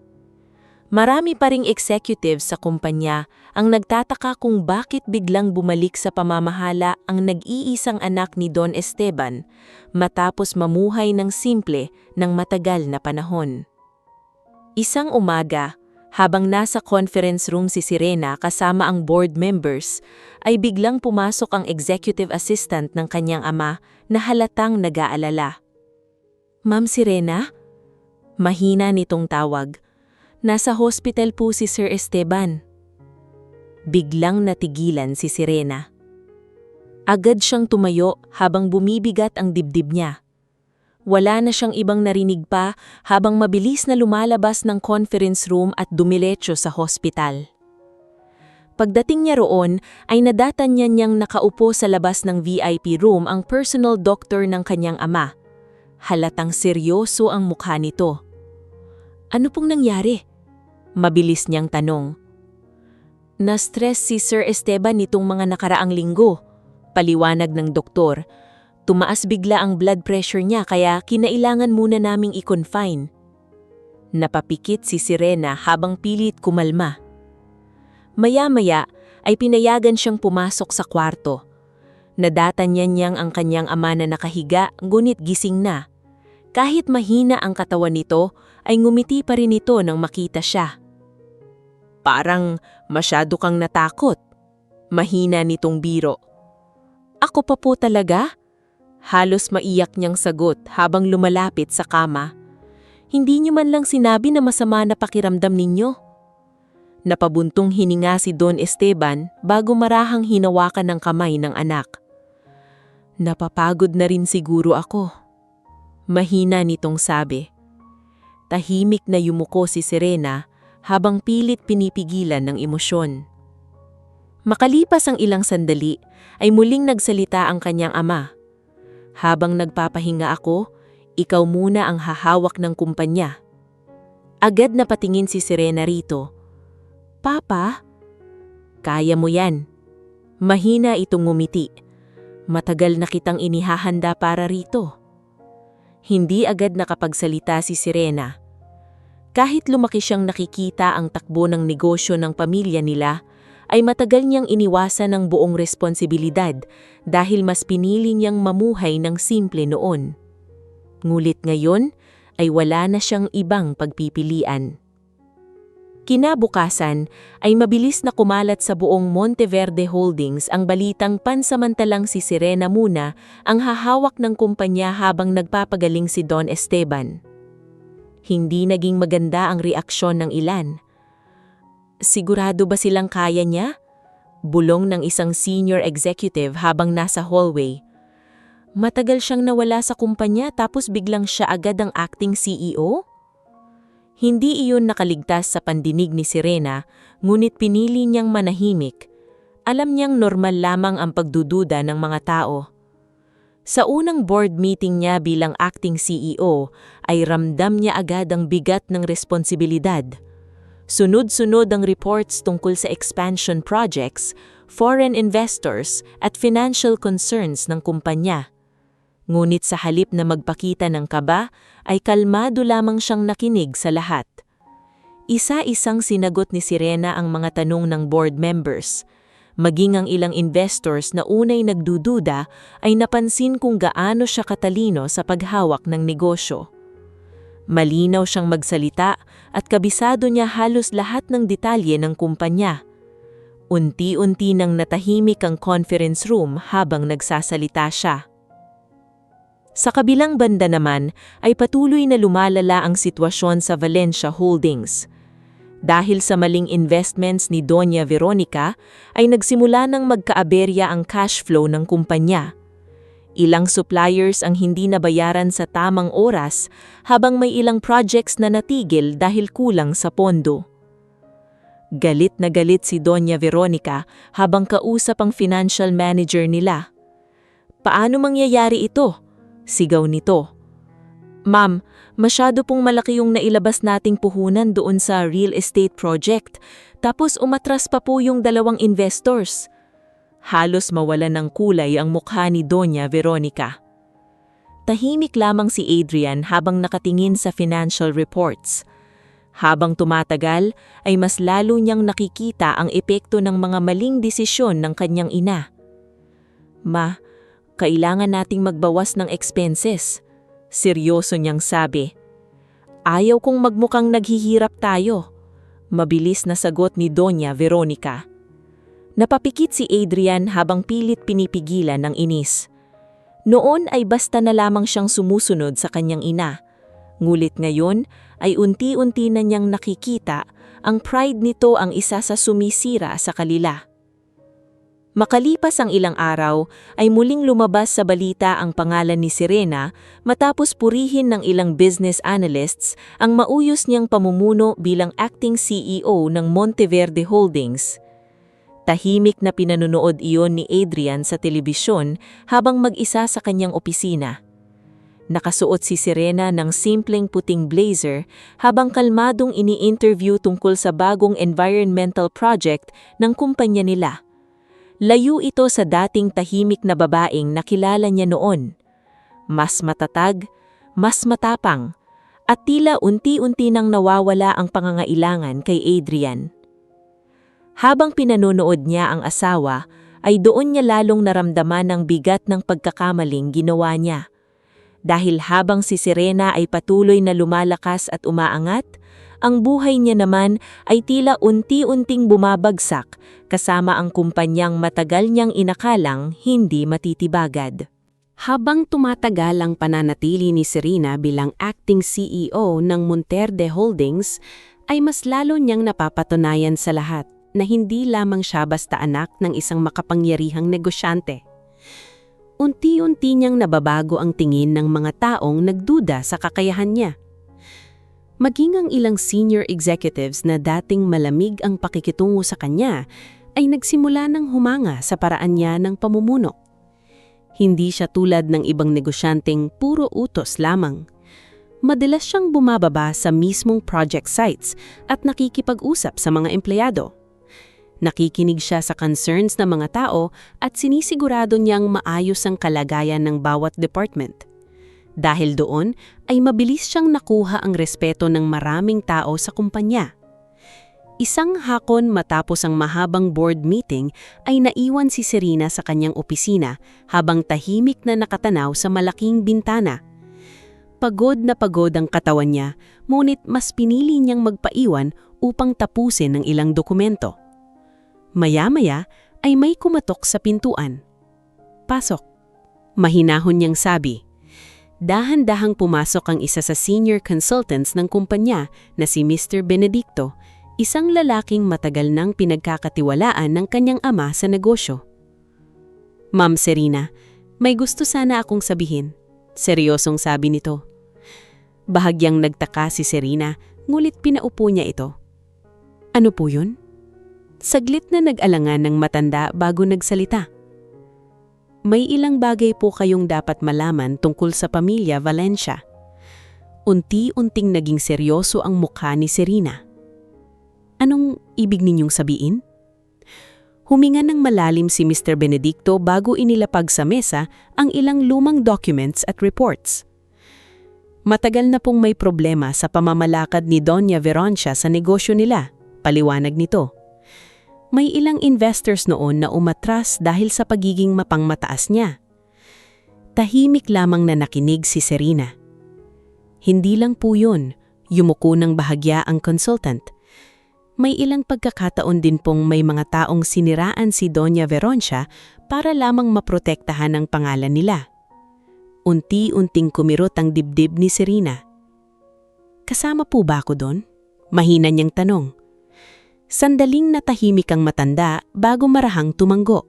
Marami pa ring executives sa kumpanya ang nagtataka kung bakit biglang bumalik sa pamamahala ang nag-iisang anak ni Don Esteban matapos mamuhay ng simple ng matagal na panahon. Isang umaga, habang nasa conference room si Serena kasama ang board members, ay biglang pumasok ang executive assistant ng kanyang ama na halatang nag-aalala. "Ma'am Serena?" Mahina nitong tawag. "Nasa hospital po si Sir Esteban." Biglang natigilan si Serena. Agad siyang tumayo habang bumibigat ang dibdib niya. Wala na siyang ibang narinig pa habang mabilis na lumalabas ng conference room at dumiretso sa hospital. Pagdating niya roon ay nadatanyan niyang nakaupo sa labas ng VIP room ang personal doctor ng kanyang ama. Halatang seryoso ang mukha nito. "Ano pong nangyari?" Mabilis niyang tanong. "Na-stress si Sir Esteban nitong mga nakaraang linggo," paliwanag ng doktor. "Tumaas bigla ang blood pressure niya kaya kinailangan muna naming i-confine." Napapikit si Serena habang pilit kumalma. Maya-maya ay pinayagan siyang pumasok sa kwarto. Nadatanyan niyang ang kanyang ama na nakahiga ngunit gising na. Kahit mahina ang katawan nito, ay ngumiti pa rin ito nang makita siya. "Parang masyado kang natakot." Mahina nitong biro. "Ako pa po talaga?" Halos maiyak niyang sagot habang lumalapit sa kama. "Hindi niyo man lang sinabi na masama na pakiramdam ninyo." Napabuntong hininga si Don Esteban bago marahang hinawakan ng kamay ng anak. "Napapagod na rin siguro ako." Mahina nitong sabi. Tahimik na yumuko si Serena habang pilit pinipigilan ng emosyon. Makalipas ang ilang sandali, ay muling nagsalita ang kanyang ama. "Habang nagpapahinga ako, ikaw muna ang hahawak ng kumpanya." Agad na patingin si Serena rito. "Papa?" "Kaya mo yan." Mahina itong ngumiti. "Matagal na kitang inihahanda para rito." Hindi agad nakapagsalita si Serena. Kahit lumaki siyang nakikita ang takbo ng negosyo ng pamilya nila, ay matagal niyang iniwasan ang buong responsibilidad dahil mas pinili niyang mamuhay ng simple noon. Ngulit ngayon, ay wala na siyang ibang pagpipilian. Kinabukasan ay mabilis na kumalat sa buong Monteverde Holdings ang balitang pansamantalang si Serena muna ang hahawak ng kumpanya habang nagpapagaling si Don Esteban. Hindi naging maganda ang reaksyon ng ilan. Sigurado ba silang kaya niya? Bulong ng isang senior executive habang nasa hallway. Matagal siyang nawala sa kumpanya tapos biglang siya agad ang acting CEO? Hindi iyon nakaligtas sa pandinig ni Serena, ngunit pinili niyang manahimik. Alam niyang normal lamang ang pagdududa ng mga tao. Sa unang board meeting niya bilang acting CEO, ay ramdam niya agad ang bigat ng responsibilidad. Sunod-sunod ang reports tungkol sa expansion projects, foreign investors at financial concerns ng kumpanya. Ngunit sa halip na magpakita ng kaba, ay kalmado lamang siyang nakinig sa lahat. Isa-isang sinagot ni Serena ang mga tanong ng board members. Maging ang ilang investors na unay nagdududa ay napansin kung gaano siya katalino sa paghawak ng negosyo. Malinaw siyang magsalita at kabisado niya halos lahat ng detalye ng kumpanya. Unti-unti nang natahimik ang conference room habang nagsasalita siya. Sa kabilang banda naman ay patuloy na lumalala ang sitwasyon sa Valencia Holdings. Dahil sa maling investments ni Doña Veronica ay nagsimula ng magkaaberya ang cash flow ng kumpanya. Ilang suppliers ang hindi nabayaran sa tamang oras habang may ilang projects na natigil dahil kulang sa pondo. Galit na galit si Doña Veronica habang kausap ang financial manager nila. Paano mangyayari ito? Sigaw nito. Ma'am, masyado pong malaki yung nailabas nating puhunan doon sa real estate project, tapos umatras pa po yung dalawang investors. Halos mawala ng kulay ang mukha ni Doña Veronica. Tahimik lamang si Adrian habang nakatingin sa financial reports. Habang tumatagal, ay mas lalo niyang nakikita ang epekto ng mga maling desisyon ng kanyang ina. Ma, kailangan nating magbawas ng expenses. Seryoso niyang sabi. Ayaw kong magmukhang naghihirap tayo. Mabilis na sagot ni Doña Veronica. Napapikit si Adrian habang pilit pinipigilan ng inis. Noon ay basta na lamang siyang sumusunod sa kanyang ina. Ngulit ngayon ay unti-unti na niyang nakikita ang pride nito ang isa sa sumisira sa kanila. Makalipas ang ilang araw ay muling lumabas sa balita ang pangalan ni Serena matapos purihin ng ilang business analysts ang mauyos niyang pamumuno bilang acting CEO ng Monteverde Holdings. Tahimik na pinanonood iyon ni Adrian sa telebisyon habang mag-isa sa kanyang opisina. Nakasuot si Serena ng simpleng puting blazer habang kalmadong ini-interview tungkol sa bagong environmental project ng kumpanya nila. Layo ito sa dating tahimik na babaeng nakilala niya noon. Mas matatag, mas matapang, at tila unti-unti nang nawawala ang pangangailangan kay Adrian. Habang pinanonood niya ang asawa, ay doon niya lalong naramdaman ang bigat ng pagkakamaling ginawa niya. Dahil habang si Serena ay patuloy na lumalakas at umaangat, ang buhay niya naman ay tila unti-unting bumabagsak kasama ang kumpanyang matagal niyang inakalang hindi matitibagad. Habang tumatagal ang pananatili ni Serena bilang acting CEO ng Monteverde Holdings, ay mas lalo niyang napapatunayan sa lahat na hindi lamang siya basta anak ng isang makapangyarihang negosyante. Unti-unti niyang nababago ang tingin ng mga taong nagduda sa kakayahan niya. Maging ang ilang senior executives na dating malamig ang pakikitungo sa kanya ay nagsimula ng humanga sa paraan niya ng pamumuno. Hindi siya tulad ng ibang negosyanteng puro utos lamang. Madalas siyang bumababa sa mismong project sites at nakikipag-usap sa mga empleyado. Nakikinig siya sa concerns ng mga tao at sinisigurado niyang maayos ang kalagayan ng bawat department. Dahil doon ay mabilis siyang nakuha ang respeto ng maraming tao sa kumpanya. Isang hakon matapos ang mahabang board meeting ay naiwan si Serena sa kanyang opisina habang tahimik na nakatanaw sa malaking bintana. na pagod ang katawan niya, ngunit mas pinili niyang magpaiwan upang tapusin ang ilang dokumento. Maya-maya ay may kumatok sa pintuan. Pasok. Mahinahon niyang sabi. Dahan-dahang pumasok ang isa sa senior consultants ng kumpanya na si Mr. Benedicto, isang lalaking matagal nang pinagkakatiwalaan ng kanyang ama sa negosyo. Ma'am Serena, may gusto sana akong sabihin. Seryosong sabi nito. Bahagyang nagtaka si Serena, ngulit pinaupo niya ito. Ano po yun? Saglit na nag-alangan ng matanda bago nagsalita. May ilang bagay po kayong dapat malaman tungkol sa pamilya Valencia. Unti-unting naging seryoso ang mukha ni Serena. Anong ibig ninyong sabihin? Huminga ng malalim si Mr. Benedicto bago inilapag sa mesa ang ilang lumang documents at reports. Matagal na pong may problema sa pamamalakad ni Doña Veroncia sa negosyo nila, paliwanag nito. May ilang investors noon na umatras dahil sa pagiging mapangmataas niya. Tahimik lamang na nakinig si Serena. Hindi lang po yun, yumuko ng bahagya ang consultant. May ilang pagkakataon din pong may mga taong siniraan si Doña Veroncia para lamang maprotektahan ang pangalan nila. Unti-unting kumirot ang dibdib ni Serena. Kasama po ba ako doon? Mahina niyang tanong. Sandaling natahimik ang matanda bago marahang tumanggo.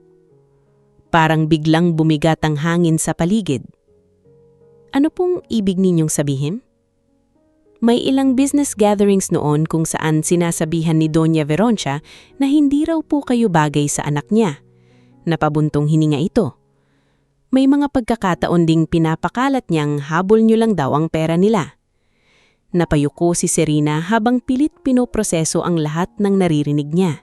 Parang biglang bumigat ang hangin sa paligid. Ano pong ibig ninyong sabihin? May ilang business gatherings noon kung saan sinasabihan ni Doña Veroncia na hindi raw po kayo bagay sa anak niya. Napabuntong hininga ito. May mga pagkakataon ding pinapakalat niyang habol niyo lang daw ang pera nila. Napayuko si Serena habang pilit pinoproseso ang lahat ng naririnig niya.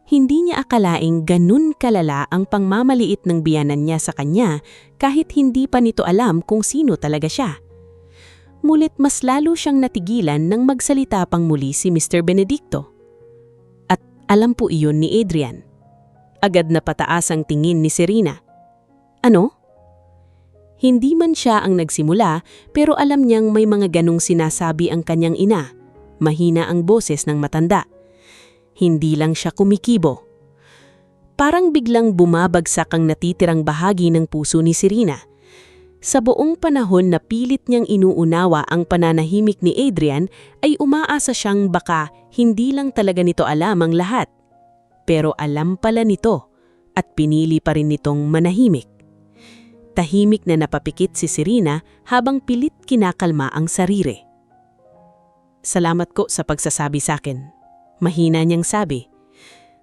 Hindi niya akalaing ganun kalala ang pangmamaliit ng biyanan niya sa kanya kahit hindi pa nito alam kung sino talaga siya. Mulit mas lalo siyang natigilan nang magsalita pang muli si Mr. Benedicto. At alam po iyon ni Adrian. Agad na pataas ang tingin ni Serena. Ano? Hindi man siya ang nagsimula pero alam niyang may mga ganong sinasabi ang kanyang ina. Mahina ang boses ng matanda. Hindi lang siya kumikibo. Parang biglang bumabagsak ang natitirang bahagi ng puso ni Serena. Sa buong panahon na pilit niyang inuunawa ang pananahimik ni Adrian ay umaasa siyang baka hindi lang talaga nito alam ang lahat. Pero alam pala nito at pinili pa rin nitong manahimik. Tahimik na napapikit si Serena habang pilit kinakalma ang sarili. Salamat ko sa pagsasabi sa akin. Mahina niyang sabi.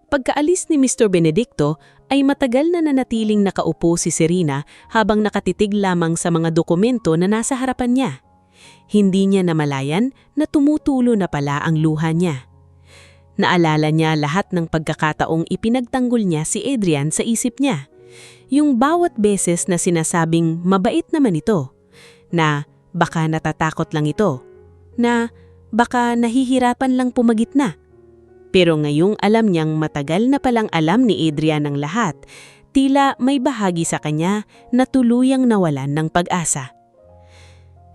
Pagkaalis ni Mr. Benedicto ay matagal na nanatiling nakaupo si Serena habang nakatitig lamang sa mga dokumento na nasa harapan niya. Hindi niya namalayan na tumutulo na pala ang luha niya. Naalala niya lahat ng pagkakataong ipinagtanggol niya si Adrian sa isip niya. Yung bawat beses na sinasabing mabait naman ito, na baka natatakot lang ito, na baka nahihirapan lang pumagitna. Pero ngayong alam niyang matagal na palang alam ni Adrian ang lahat, tila may bahagi sa kanya na tuluyang nawalan ng pag-asa.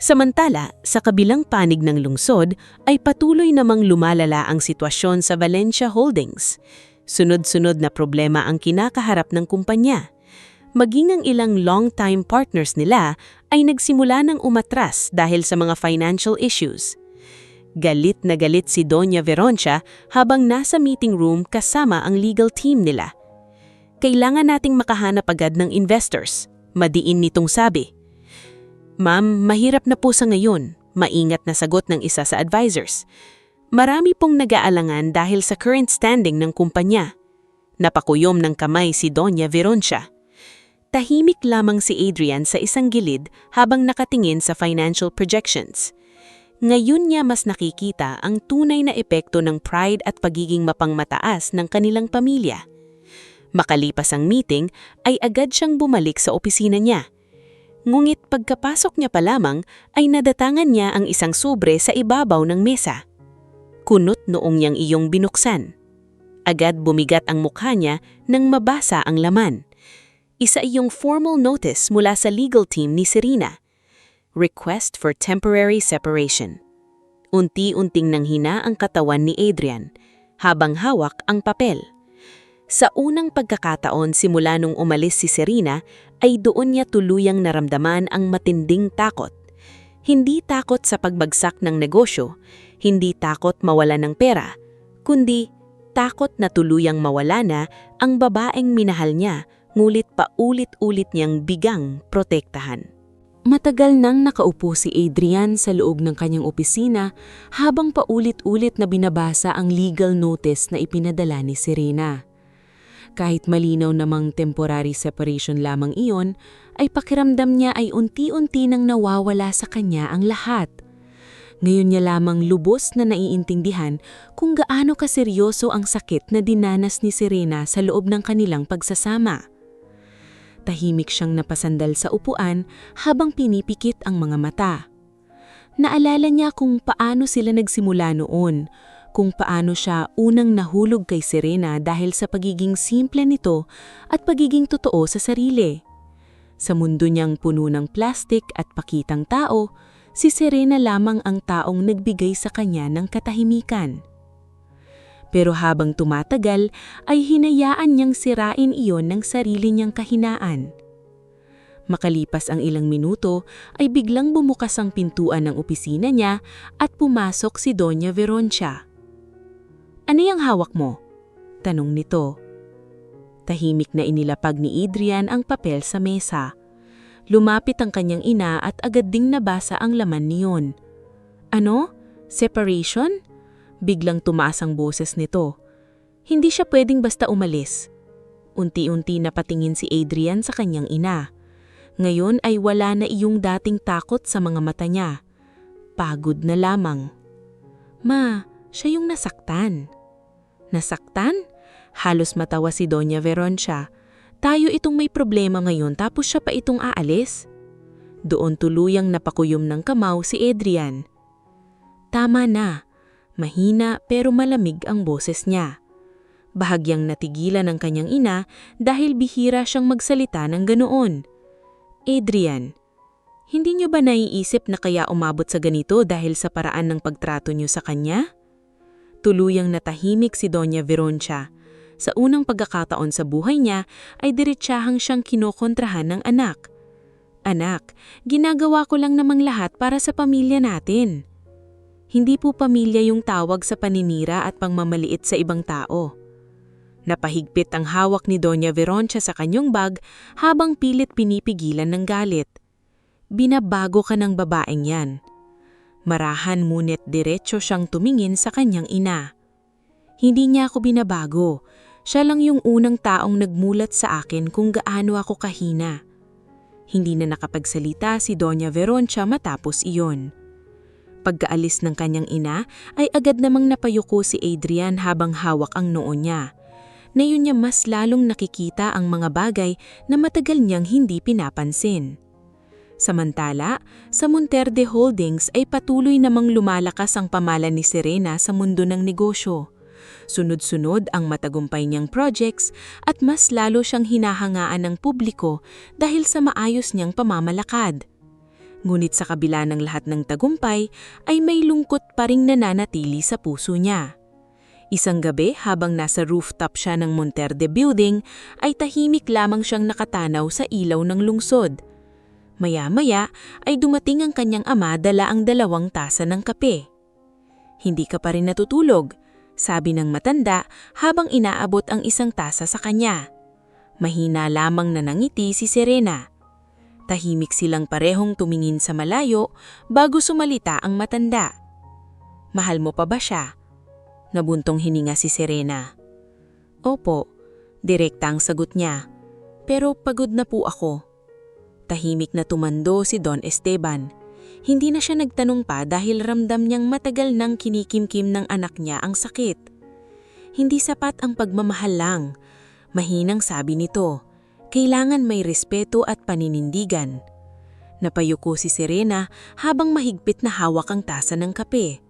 Samantala, sa kabilang panig ng lungsod ay patuloy namang lumalala ang sitwasyon sa Valencia Holdings. Sunod-sunod na problema ang kinakaharap ng kumpanya. Maging ang ilang long-time partners nila ay nagsimula ng umatras dahil sa mga financial issues. Galit na galit si Doña Veroncia habang nasa meeting room kasama ang legal team nila. Kailangan nating makahanap agad ng investors, madiin nitong sabi. Ma'am, mahirap na po sa ngayon, maingat na sagot ng isa sa advisors. Marami pong nag-aalangan dahil sa current standing ng kumpanya. Napakuyom ng kamay si Doña Veroncia. Tahimik lamang si Adrian sa isang gilid habang nakatingin sa financial projections. Ngayon niya mas nakikita ang tunay na epekto ng pride at pagiging mapangmataas ng kanilang pamilya. Makalipas ang meeting ay agad siyang bumalik sa opisina niya. Ngunit pagkapasok niya pa lamang ay nadatangan niya ang isang sobre sa ibabaw ng mesa. Kunot noong niyang iyong binuksan. Agad bumigat ang mukha niya nang mabasa ang laman. Isa iyong formal notice mula sa legal team ni Serena. Request for Temporary Separation. Unti-unting nanghina ang katawan ni Adrian, habang hawak ang papel. Sa unang pagkakataon simula nung umalis si Serena, ay doon niya tuluyang naramdaman ang matinding takot. Hindi takot sa pagbagsak ng negosyo, hindi takot mawala ng pera, kundi takot na tuluyang mawala na ang babaeng minahal niya, ngulit paulit-ulit niyang bigang protektahan. Matagal nang nakaupo si Adrian sa loob ng kanyang opisina habang paulit-ulit na binabasa ang legal notice na ipinadala ni Serena. Kahit malinaw namang temporary separation lamang iyon, ay pakiramdam niya ay unti-unti nang nawawala sa kanya ang lahat. Ngayon niya lamang lubos na naiintindihan kung gaano kaseryoso ang sakit na dinanas ni Serena sa loob ng kanilang pagsasama. Tahimik siyang napasandal sa upuan habang pinipikit ang mga mata. Naalala niya kung paano sila nagsimula noon, kung paano siya unang nahulog kay Serena dahil sa pagiging simple nito at pagiging totoo sa sarili. Sa mundo niyang puno ng plastik at pakitang tao, si Serena lamang ang taong nagbigay sa kanya ng katahimikan. Pero habang tumatagal, ay hinayaan niyang sirain iyon ng sarili niyang kahinaan. Makalipas ang ilang minuto, ay biglang bumukas ang pintuan ng opisina niya at pumasok si Doña Veroncia. "Ano yung hawak mo?" tanong nito. Tahimik na inilapag ni Adrian ang papel sa mesa. Lumapit ang kanyang ina at agad ding nabasa ang laman niyon. "Ano? Separation?" Biglang tumaas ang boses nito. Hindi siya pwedeng basta umalis. Unti-unti napatingin si Adrian sa kanyang ina. Ngayon ay wala na iyong dating takot sa mga mata niya. Pagod na lamang. "Ma, siya yung nasaktan." "Nasaktan?" Halos matawa si Doña Veroncia. "Tayo itong may problema ngayon tapos siya pa itong aalis?" Doon tuluyang napakuyom ng kamao si Adrian. "Tama na." Mahina pero malamig ang boses niya. Bahagyang natigilan ng kanyang ina dahil bihira siyang magsalita ng ganoon. "Adrian, hindi niyo ba naiisip na kaya umabot sa ganito dahil sa paraan ng pagtrato niyo sa kanya?" Tuluyang natahimik si Doña Veroncia. Sa unang pagkakataon sa buhay niya ay diretsahang siyang kinokontrahan ng anak. "Anak, ginagawa ko lang namang lahat para sa pamilya natin." Hindi po pamilya yung tawag sa paninira at pangmamaliit sa ibang tao. Napahigpit ang hawak ni Doña Veroncia sa kanyang bag habang pilit pinipigilan ng galit. "Binabago ka ng babaeng yan." Marahan ngunit diretso siyang tumingin sa kanyang ina. "Hindi niya ako binabago. Siya lang yung unang taong nagmulat sa akin kung gaano ako kahina." Hindi na nakapagsalita si Doña Veroncia matapos iyon. Pagkaalis ng kanyang ina ay agad namang napayuko si Adrian habang hawak ang noo niya. Ngayon niya mas lalong nakikita ang mga bagay na matagal niyang hindi pinapansin. Samantala, sa Monterde Holdings ay patuloy namang lumalakas ang pamalan ni Serena sa mundo ng negosyo. Sunod-sunod ang matagumpay niyang projects at mas lalo siyang hinahangaan ng publiko dahil sa maayos niyang pamamalakad. Ngunit sa kabila ng lahat ng tagumpay ay may lungkot pa ring nananatili sa puso niya. Isang gabi habang nasa rooftop siya ng Monterde Building ay tahimik lamang siyang nakatanaw sa ilaw ng lungsod. Maya-maya ay dumating ang kanyang ama dala ang 2 tasa ng kape. "Hindi ka pa rin natutulog," sabi ng matanda habang inaabot ang 1 tasa sa kanya. Mahina lamang na nangiti si Serena. Tahimik silang parehong tumingin sa malayo bago sumalita ang matanda. "Mahal mo pa ba siya?" Nabuntong hininga si Serena. "Opo," direkta ang sagot niya. "Pero pagod na po ako." Tahimik na tumando si Don Esteban. Hindi na siya nagtanong pa dahil ramdam niyang matagal nang kinikimkim ng anak niya ang sakit. "Hindi sapat ang pagmamahal lang," mahinang sabi nito. "Kailangan may respeto at paninindigan." Napayuko si Serena habang mahigpit na hawak ang tasa ng kape.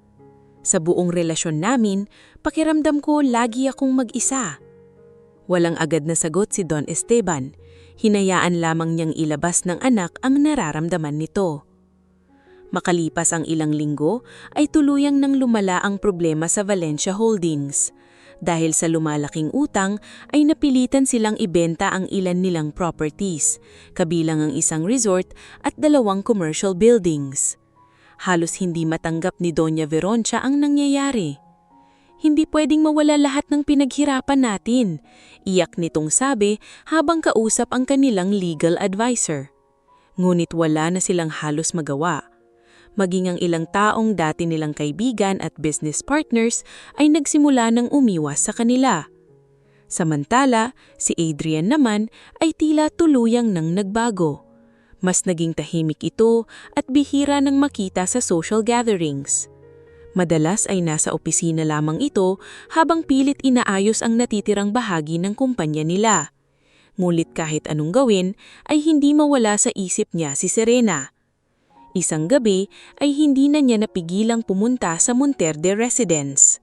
"Sa buong relasyon namin, pakiramdam ko lagi akong mag-isa." Walang agad na sagot si Don Esteban. Hinayaan lamang niyang ilabas ng anak ang nararamdaman nito. Makalipas ang ilang linggo, ay tuluyang nang lumala ang problema sa Valencia Holdings. Dahil sa lumalaking utang, ay napilitan silang ibenta ang ilan nilang properties, kabilang ang isang resort at 2 commercial buildings. Halos hindi matanggap ni Doña Veroncia ang nangyayari. "Hindi pwedeng mawala lahat ng pinaghirapan natin," iyak nitong sabi habang kausap ang kanilang legal advisor. Ngunit wala na silang halos magawa. Maging ang ilang taong dati nilang kaibigan at business partners ay nagsimula ng umiwas sa kanila. Samantala, si Adrian naman ay tila tuluyang nang nagbago. Mas naging tahimik ito at bihira nang makita sa social gatherings. Madalas ay nasa opisina lamang ito habang pilit inaayos ang natitirang bahagi ng kumpanya nila. Ngunit kahit anong gawin ay hindi mawala sa isip niya si Serena. Isang gabi ay hindi na niya napigilang pumunta sa Monterde residence.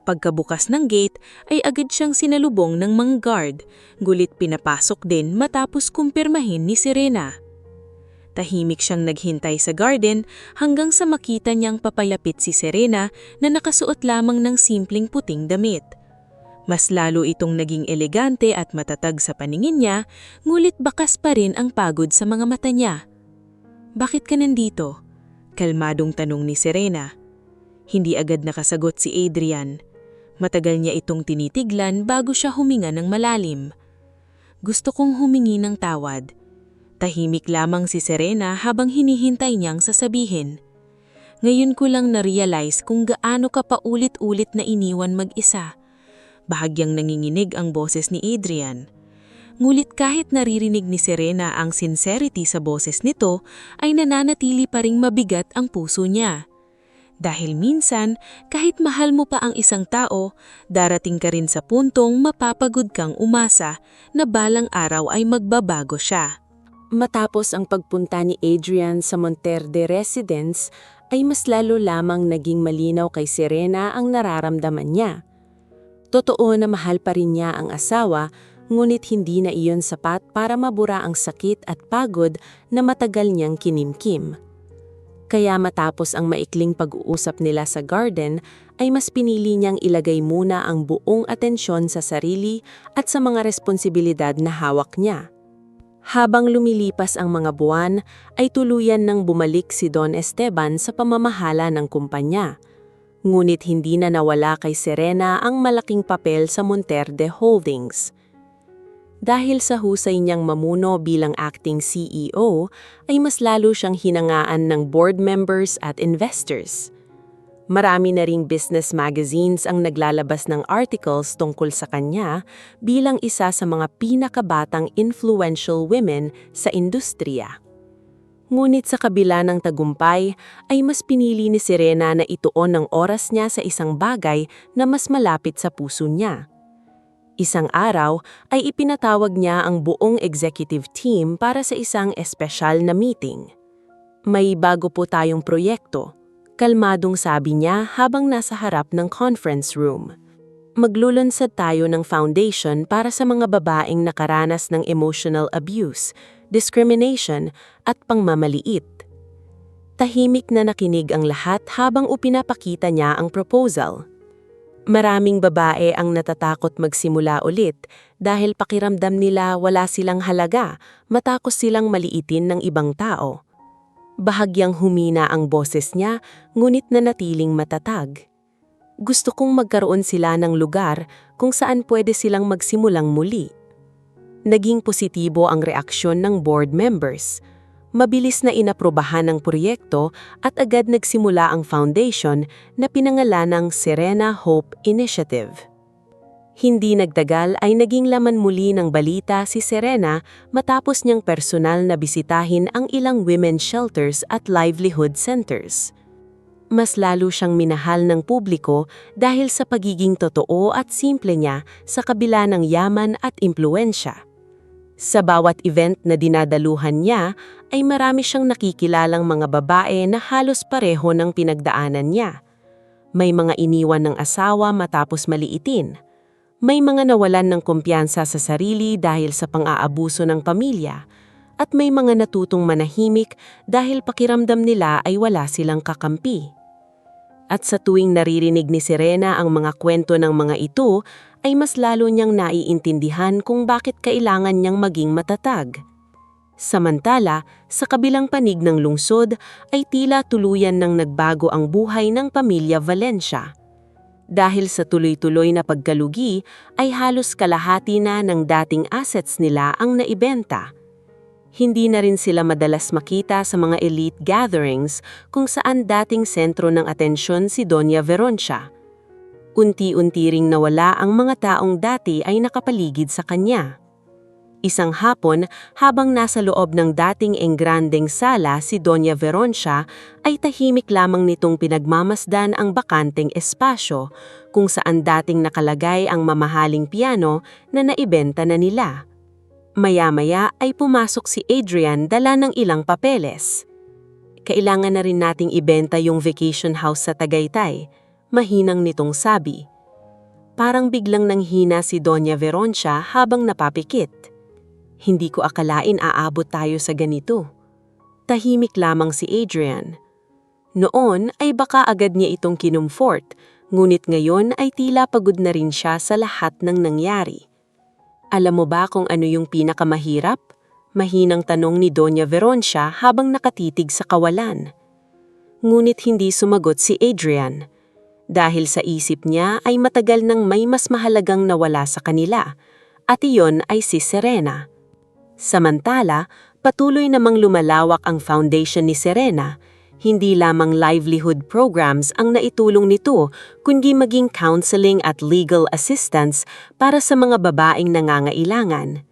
Pagkabukas ng gate ay agad siyang sinalubong ng mga guard, gulit pinapasok din matapos kumpirmahin ni Serena. Tahimik siyang naghintay sa garden hanggang sa makita niyang papalapit si Serena na nakasuot lamang ng simpleng puting damit. Mas lalo itong naging elegante at matatag sa paningin niya, ngulit bakas pa rin ang pagod sa mga mata niya. "Bakit ka nandito?" Kalmadong tanong ni Serena. Hindi agad nakasagot si Adrian. Matagal niya itong tinitiglan bago siya huminga ng malalim. "Gusto kong humingi ng tawad." Tahimik lamang si Serena habang hinihintay niyang sasabihin. "Ngayon ko lang na-realize kung gaano ka paulit-ulit na iniwan mag-isa." Bahagyang nanginginig ang boses ni Adrian. Ngulit kahit naririnig ni Serena ang sincerity sa boses nito, ay nananatili pa ring mabigat ang puso niya. Dahil minsan, kahit mahal mo pa ang isang tao, darating ka rin sa puntong mapapagod kang umasa na balang araw ay magbabago siya. Matapos ang pagpunta ni Adrian sa Monterde residence, ay mas lalo lamang naging malinaw kay Serena ang nararamdaman niya. Totoo na mahal pa rin niya ang asawa, ngunit hindi na iyon sapat para mabura ang sakit at pagod na matagal niyang kinimkim. Kaya matapos ang maikling pag-uusap nila sa garden, ay mas pinili niyang ilagay muna ang buong atensyon sa sarili at sa mga responsibilidad na hawak niya. Habang lumilipas ang mga buwan, ay tuluyan nang bumalik si Don Esteban sa pamamahala ng kumpanya. Ngunit hindi na nawala kay Serena ang malaking papel sa Monterde Holdings. Dahil sa husay niyang mamuno bilang acting CEO, ay mas lalo siyang hinangaan ng board members at investors. Marami na ring business magazines ang naglalabas ng articles tungkol sa kanya bilang isa sa mga pinakabatang influential women sa industriya. Ngunit sa kabila ng tagumpay, ay mas pinili ni Serena na ituon ang oras niya sa isang bagay na mas malapit sa puso niya. Isang araw ay ipinatawag niya ang buong executive team para sa isang espesyal na meeting. "May bago po tayong proyekto," kalmadong sabi niya habang nasa harap ng conference room. "Maglulunsad tayo ng foundation para sa mga babaeng nakaranas ng emotional abuse, discrimination at pangmamaliit." Tahimik na nakinig ang lahat habang upinapakita niya ang proposal. Maraming babae ang natatakot magsimula ulit dahil pakiramdam nila wala silang halaga matapos silang maliitin ng ibang tao. Bahagyang humina ang boses niya, ngunit nanatiling matatag. "Gusto kong magkaroon sila ng lugar kung saan pwede silang magsimulang muli." Naging positibo ang reaksyon ng board members. Mabilis na inaprobahan ang proyekto at agad nagsimula ang foundation na pinangalanang Serena Hope Initiative. Hindi nagtagal ay naging laman muli ng balita si Serena matapos niyang personal na bisitahin ang ilang women's shelters at livelihood centers. Mas lalo siyang minahal ng publiko dahil sa pagiging totoo at simple niya sa kabila ng yaman at impluwensya. Sa bawat event na dinadaluhan niya, ay marami siyang nakikilalang mga babae na halos pareho ng pinagdaanan niya. May mga iniwan ng asawa matapos maliitin. May mga nawalan ng kumpiyansa sa sarili dahil sa pang-aabuso ng pamilya. at may mga natutong manahimik dahil pakiramdam nila ay wala silang kakampi. At sa tuwing naririnig ni Serena ang mga kwento ng mga ito, ay mas lalo niyang naiintindihan kung bakit kailangan niyang maging matatag. Samantala, sa kabilang panig ng lungsod ay tila tuluyan ng nagbago ang buhay ng pamilya Valencia. Dahil sa tuloy-tuloy na pagkalugi, ay halos kalahati na ng dating assets nila ang naibenta. Hindi na rin sila madalas makita sa mga elite gatherings kung saan dating sentro ng atensyon si Doña Veroncia. Unti-unti ring nawala ang mga taong dati ay nakapaligid sa kanya. Isang hapon, habang nasa loob ng dating engrandeng sala si Doña Veroncia, ay tahimik lamang nitong pinagmamasdan ang bakanteng espasyo kung saan dating nakalagay ang mamahaling piano na naibenta na nila. Maya-maya ay pumasok si Adrian dala ng ilang papeles. Kailangan na rin nating ibenta yung vacation house sa Tagaytay, mahinang nitong sabi. Parang biglang nanghina si Doña Veroncia habang napapikit. Hindi ko akalain aabot tayo sa ganito. Tahimik lamang si Adrian. Noon ay baka agad niya itong kinumfort, ngunit ngayon ay tila pagod na rin siya sa lahat ng nangyari. Alam mo ba kung ano yung pinakamahirap? Mahinang tanong ni Doña Veroncia habang nakatitig sa kawalan. Ngunit hindi sumagot si Adrian. Dahil sa isip niya ay matagal nang may mas mahalagang nawala sa kanila, at iyon ay si Serena. Samantala, patuloy namang lumalawak ang foundation ni Serena. Hindi lamang livelihood programs ang naitulong nito, kundi maging counseling at legal assistance para sa mga babaeng nangangailangan.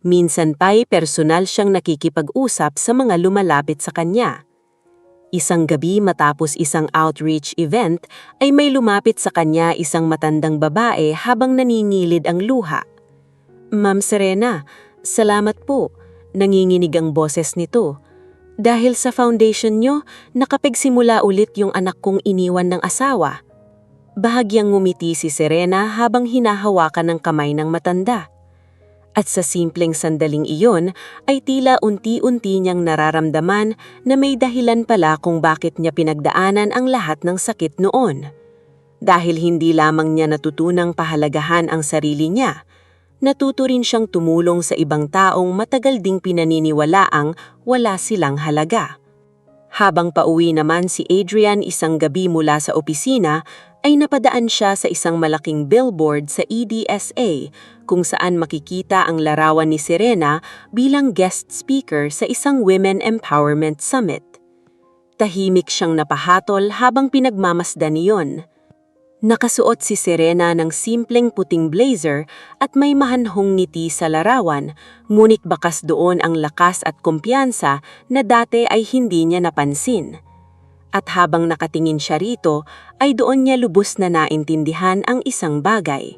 Minsan pa'y personal siyang nakikipag-usap sa mga lumalapit sa kanya. Isang gabi matapos isang outreach event ay may lumapit sa kanya isang matandang babae habang naninilid ang luha. "Ma'am Serena, salamat po," nanginginig ang boses nito. "Dahil sa foundation nyo, nakapagsimula ulit yung anak kong iniwan ng asawa." Bahagyang ngumiti si Serena habang hinahawakan ng kamay ng matanda. At sa simpleng sandaling iyon, ay tila unti-unti niyang nararamdaman na may dahilan pala kung bakit niya pinagdaanan ang lahat ng sakit noon. Dahil hindi lamang niya natutunang pahalagahan ang sarili niya, natuto rin siyang tumulong sa ibang taong matagal ding pinaniniwalaang wala silang halaga. Habang pauwi naman si Adrian isang gabi mula sa opisina, ay napadaan siya sa isang malaking billboard sa EDSA kung saan makikita ang larawan ni Serena bilang guest speaker sa isang Women Empowerment Summit. Tahimik siyang napahatol habang pinagmamasdan niyon. Nakasuot si Serena ng simpleng puting blazer at may mahanhong ngiti sa larawan, ngunit bakas doon ang lakas at kumpiyansa na dati ay hindi niya napansin. At habang nakatingin siya rito, ay doon niya lubos na naintindihan ang isang bagay.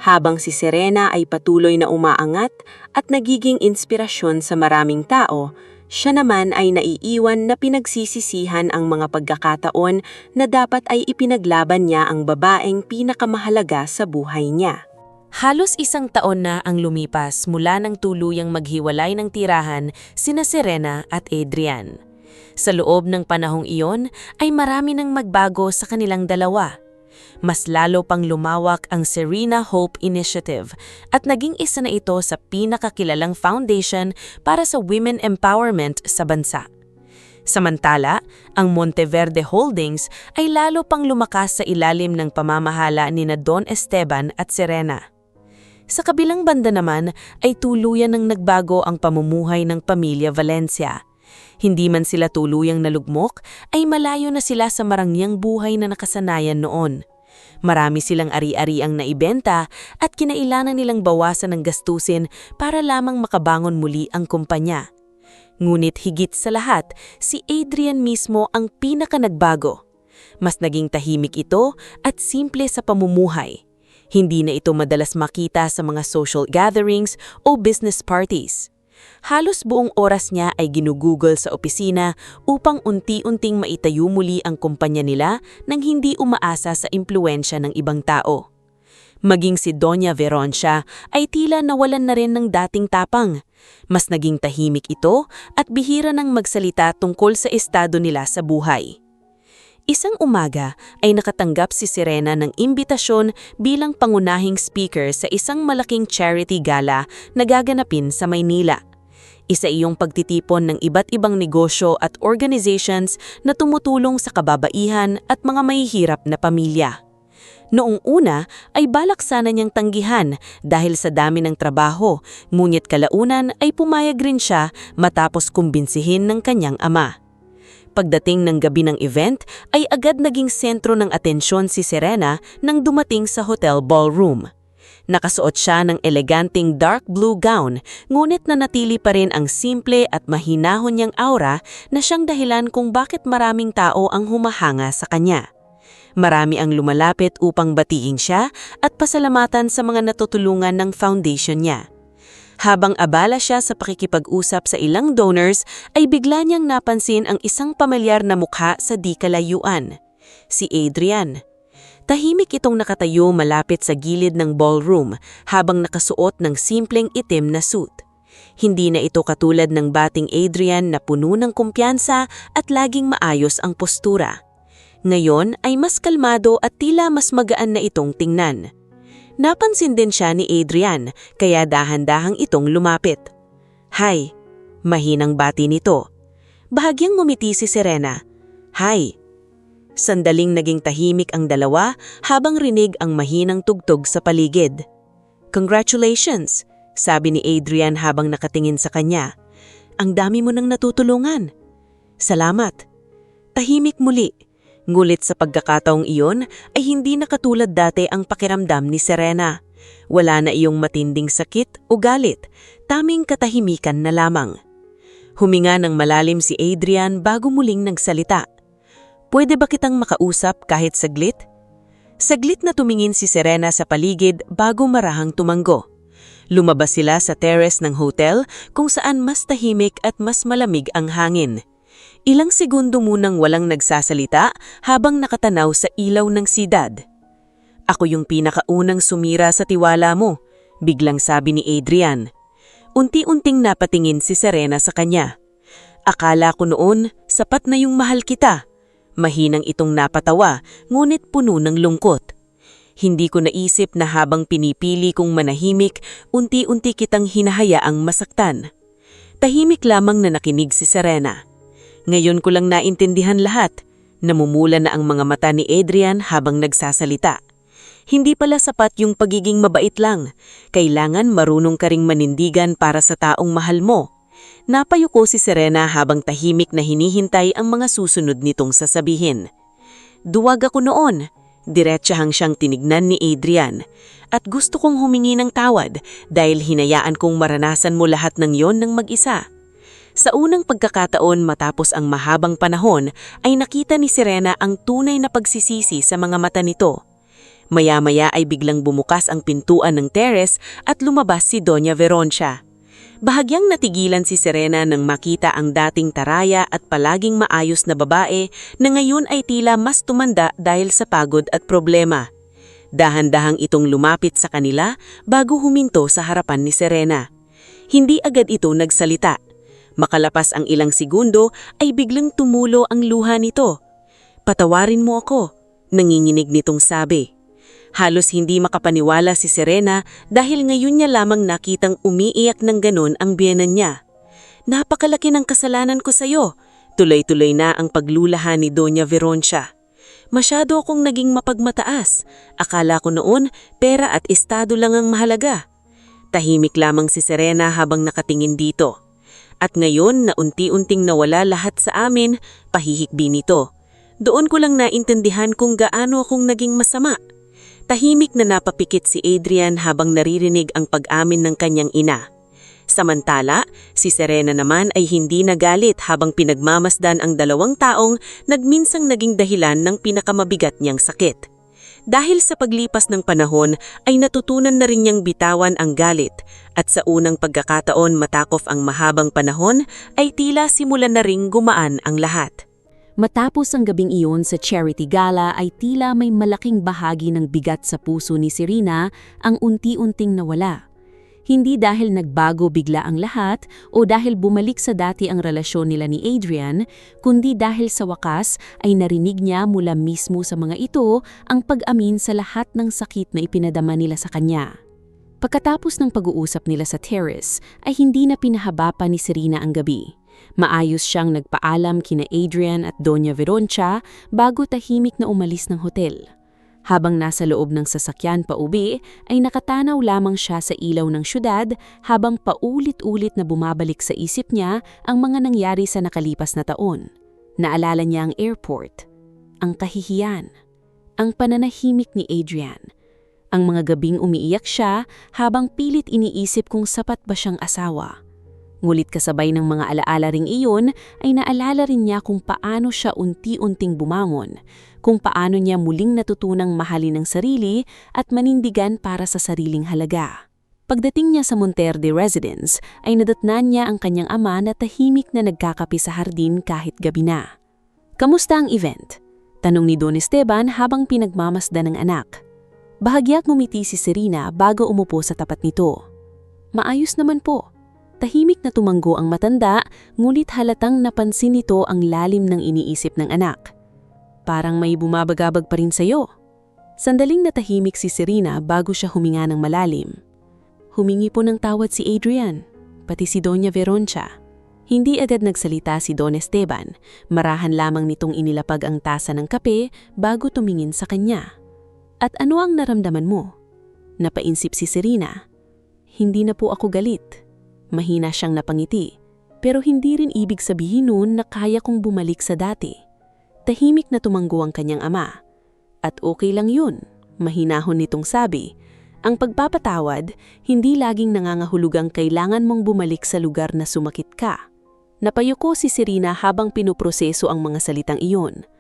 Habang si Serena ay patuloy na umaangat at nagiging inspirasyon sa maraming tao, siya naman ay naiiwan na pinagsisisihan ang mga pagkakataon na dapat ay ipinaglaban niya ang babaeng pinakamahalaga sa buhay niya. Halos isang taon na ang lumipas mula nang tuluyang maghiwalay ng tirahan sina Serena at Adrian. Sa loob ng panahong iyon ay marami nang magbago sa kanilang dalawa. Mas lalo pang lumawak ang Serena Hope Initiative at naging isa na ito sa pinakakilalang foundation para sa women empowerment sa bansa. Samantala, ang Monteverde Holdings ay lalo pang lumakas sa ilalim ng pamamahala ni Don Esteban at Serena. Sa kabilang banda naman ay tuluyan ng nagbago ang pamumuhay ng pamilya Valencia. Hindi man sila tuluyang nalugmok, ay malayo na sila sa marangyang buhay na nakasanayan noon. Marami silang ari-ariang naibenta at kinailangan nilang bawasan ng gastusin para lamang makabangon muli ang kumpanya. Ngunit higit sa lahat, si Adrian mismo ang pinaka-nagbago. Mas naging tahimik ito at simple sa pamumuhay. Hindi na ito madalas makita sa mga social gatherings o business parties. Halos buong oras niya ay ginugugol sa opisina upang unti-unting maitayo muli ang kumpanya nila nang hindi umaasa sa impluwensya ng ibang tao. Maging si Doña Veroncia ay tila nawalan na rin ng dating tapang. Mas naging tahimik ito at bihira nang magsalita tungkol sa estado nila sa buhay. Isang umaga ay nakatanggap si Serena ng imbitasyon bilang pangunahing speaker sa isang malaking charity gala na gaganapin sa Maynila. Isa iyong pagtitipon ng iba't ibang negosyo at organizations na tumutulong sa kababaihan at mga mahihirap na pamilya. Noong una ay balak sana niyang tanggihan dahil sa dami ng trabaho, ngunit kalaunan ay pumayag rin siya matapos kumbinsihin ng kanyang ama. Pagdating ng gabi ng event ay agad naging sentro ng atensyon si Serena nang dumating sa hotel ballroom. Nakasuot siya ng eleganteng dark blue gown, ngunit nanatili pa rin ang simple at mahinahon niyang aura na siyang dahilan kung bakit maraming tao ang humahanga sa kanya. Marami ang lumalapit upang batiin siya at pasalamatan sa mga natutulungan ng foundation niya. Habang abala siya sa pakikipag-usap sa ilang donors, ay bigla niyang napansin ang isang pamilyar na mukha sa di kalayuan, si Adrian. Tahimik itong nakatayo malapit sa gilid ng ballroom habang nakasuot ng simpleng itim na suit. Hindi na ito katulad ng bating Adrian na puno ng kumpiyansa at laging maayos ang postura. Ngayon ay mas kalmado at tila mas magaan na itong tingnan. Napansin din siya ni Adrian, kaya dahan-dahang itong lumapit. "Hi," mahinang bati nito. Bahagyang ngumiti si Serena. "Hi." Sandaling naging tahimik ang dalawa habang rinig ang mahinang tugtog sa paligid. "Congratulations," sabi ni Adrian habang nakatingin sa kanya. "Ang dami mo nang natutulungan." "Salamat." Tahimik muli. Ngulit sa pagkakataong iyon ay hindi na katulad dati ang pakiramdam ni Serena. Wala na iyong matinding sakit o galit, taming katahimikan na lamang. Huminga ng malalim si Adrian bago muling nagsalita. "Pwede ba kitang makausap kahit saglit?" Saglit na tumingin si Serena sa paligid bago marahang tumanggo. Lumabas sila sa terrace ng hotel kung saan mas tahimik at mas malamig ang hangin. Ilang segundo munang walang nagsasalita habang nakatanaw sa ilaw ng siyudad. "Ako yung pinakaunang sumira sa tiwala mo," biglang sabi ni Adrian. Unti-unting napatingin si Serena sa kanya. "Akala ko noon, sapat na yung mahal kita." Mahinang itong napatawa, ngunit puno ng lungkot. "Hindi ko naisip na habang pinipili kong manahimik, unti-unti kitang hinahayaang masaktan." Tahimik lamang na nakinig si Serena. "Ngayon ko lang naintindihan lahat." Namumula na ang mga mata ni Adrian habang nagsasalita. "Hindi pala sapat yung pagiging mabait lang. Kailangan marunong ka ring manindigan para sa taong mahal mo." Napayuko si Serena habang tahimik na hinihintay ang mga susunod nitong sasabihin. "Duwag ako noon." Diretsahang siyang tinignan ni Adrian. "At gusto kong humingi ng tawad dahil hinayaan kong maranasan mo lahat ng yon ng mag-isa." Sa unang pagkakataon matapos ang mahabang panahon ay nakita ni Serena ang tunay na pagsisisi sa mga mata nito. Maya-maya ay biglang bumukas ang pintuan ng terrace at lumabas si Doña Veroncia. Bahagyang natigilan si Serena nang makita ang dating taraya at palaging maayos na babae na ngayon ay tila mas tumanda dahil sa pagod at problema. Dahan-dahang itong lumapit sa kanila bago huminto sa harapan ni Serena. Hindi agad ito nagsalita. Makalapas ang ilang segundo ay biglang tumulo ang luha nito. "Patawarin mo ako," nanginginig nitong sabi. Halos hindi makapaniwala si Serena dahil ngayon niya lamang nakitang umiiyak ng ganon ang biyenan niya. "Napakalaki ng kasalanan ko sa'yo." Tuloy-tuloy na ang paglulaha ni Doña Veroncia. "Masyado akong naging mapagmataas. Akala ko noon pera at estado lang ang mahalaga." Tahimik lamang si Serena habang nakatingin dito. "At ngayon na unti-unting nawala lahat sa amin," pahihikbi nito. "Doon ko lang naintindihan kung gaano akong naging masama." Tahimik na napapikit si Adrian habang naririnig ang pag-amin ng kanyang ina. Samantala, si Serena naman ay hindi nagalit habang pinagmamasdan ang dalawang taong nagminsang naging dahilan ng pinakamabigat niyang sakit. Dahil sa paglipas ng panahon ay natutunan na rin niyang bitawan ang galit at sa unang pagkakataon matapos ang mahabang panahon ay tila simulan na ring gumaan ang lahat. Matapos ang gabing iyon sa charity gala ay tila may malaking bahagi ng bigat sa puso ni Serena ang unti-unting nawala. Hindi dahil nagbago bigla ang lahat o dahil bumalik sa dati ang relasyon nila ni Adrian, kundi dahil sa wakas ay narinig niya mula mismo sa mga ito ang pag-amin sa lahat ng sakit na ipinadama nila sa kanya. Pagkatapos ng pag-uusap nila sa terrace ay hindi na pinahaba pa ni Serena ang gabi. Maayos siyang nagpaalam kina Adrian at Doña Veroncia bago tahimik na umalis ng hotel. Habang nasa loob ng sasakyan pauwi, ay nakatanaw lamang siya sa ilaw ng syudad habang paulit-ulit na bumabalik sa isip niya ang mga nangyari sa nakalipas na taon. Naalala niya ang airport, ang kahihiyan, ang pananahimik ni Adrian, ang mga gabing umiiyak siya habang pilit iniisip kung sapat ba siyang asawa. Ngulit kasabay ng mga alaala ring iyon ay naalala rin niya kung paano siya unti-unting bumangon, kung paano niya muling natutunang mahalin ang sarili at manindigan para sa sariling halaga. Pagdating niya sa Monterde residence ay nadatnan niya ang kanyang ama na tahimik na nagkakape sa hardin kahit gabi na. "Kamusta ang event?" tanong ni Don Esteban habang pinagmamasdan ng anak. Bahagyang ngumiti si Serena bago umupo sa tapat nito. "Maayos naman po." Tahimik na tumanggo ang matanda, ngulit halatang napansin nito ang lalim ng iniisip ng anak. "Parang may bumabagabag pa rin sa'yo." Sandaling natahimik si Serena bago siya huminga ng malalim. Humingi po ng tawad si Adrian, pati si Doña Veroncia. Hindi agad nagsalita si Don Esteban, marahan lamang nitong inilapag ang tasa ng kape bago tumingin sa kanya. "At ano ang naramdaman mo?" Napainsip si Serena. "Hindi na po ako galit." Mahina siyang napangiti, pero hindi rin ibig sabihin nun na kaya kong bumalik sa dati. Tahimik na tumanggo ang kanyang ama. "At okay lang yun," mahinahon nitong sabi. "Ang pagpapatawad, hindi laging nangangahulugang kailangan mong bumalik sa lugar na sumakit ka." Napayuko si Serena habang pinuproseso ang mga salitang iyon.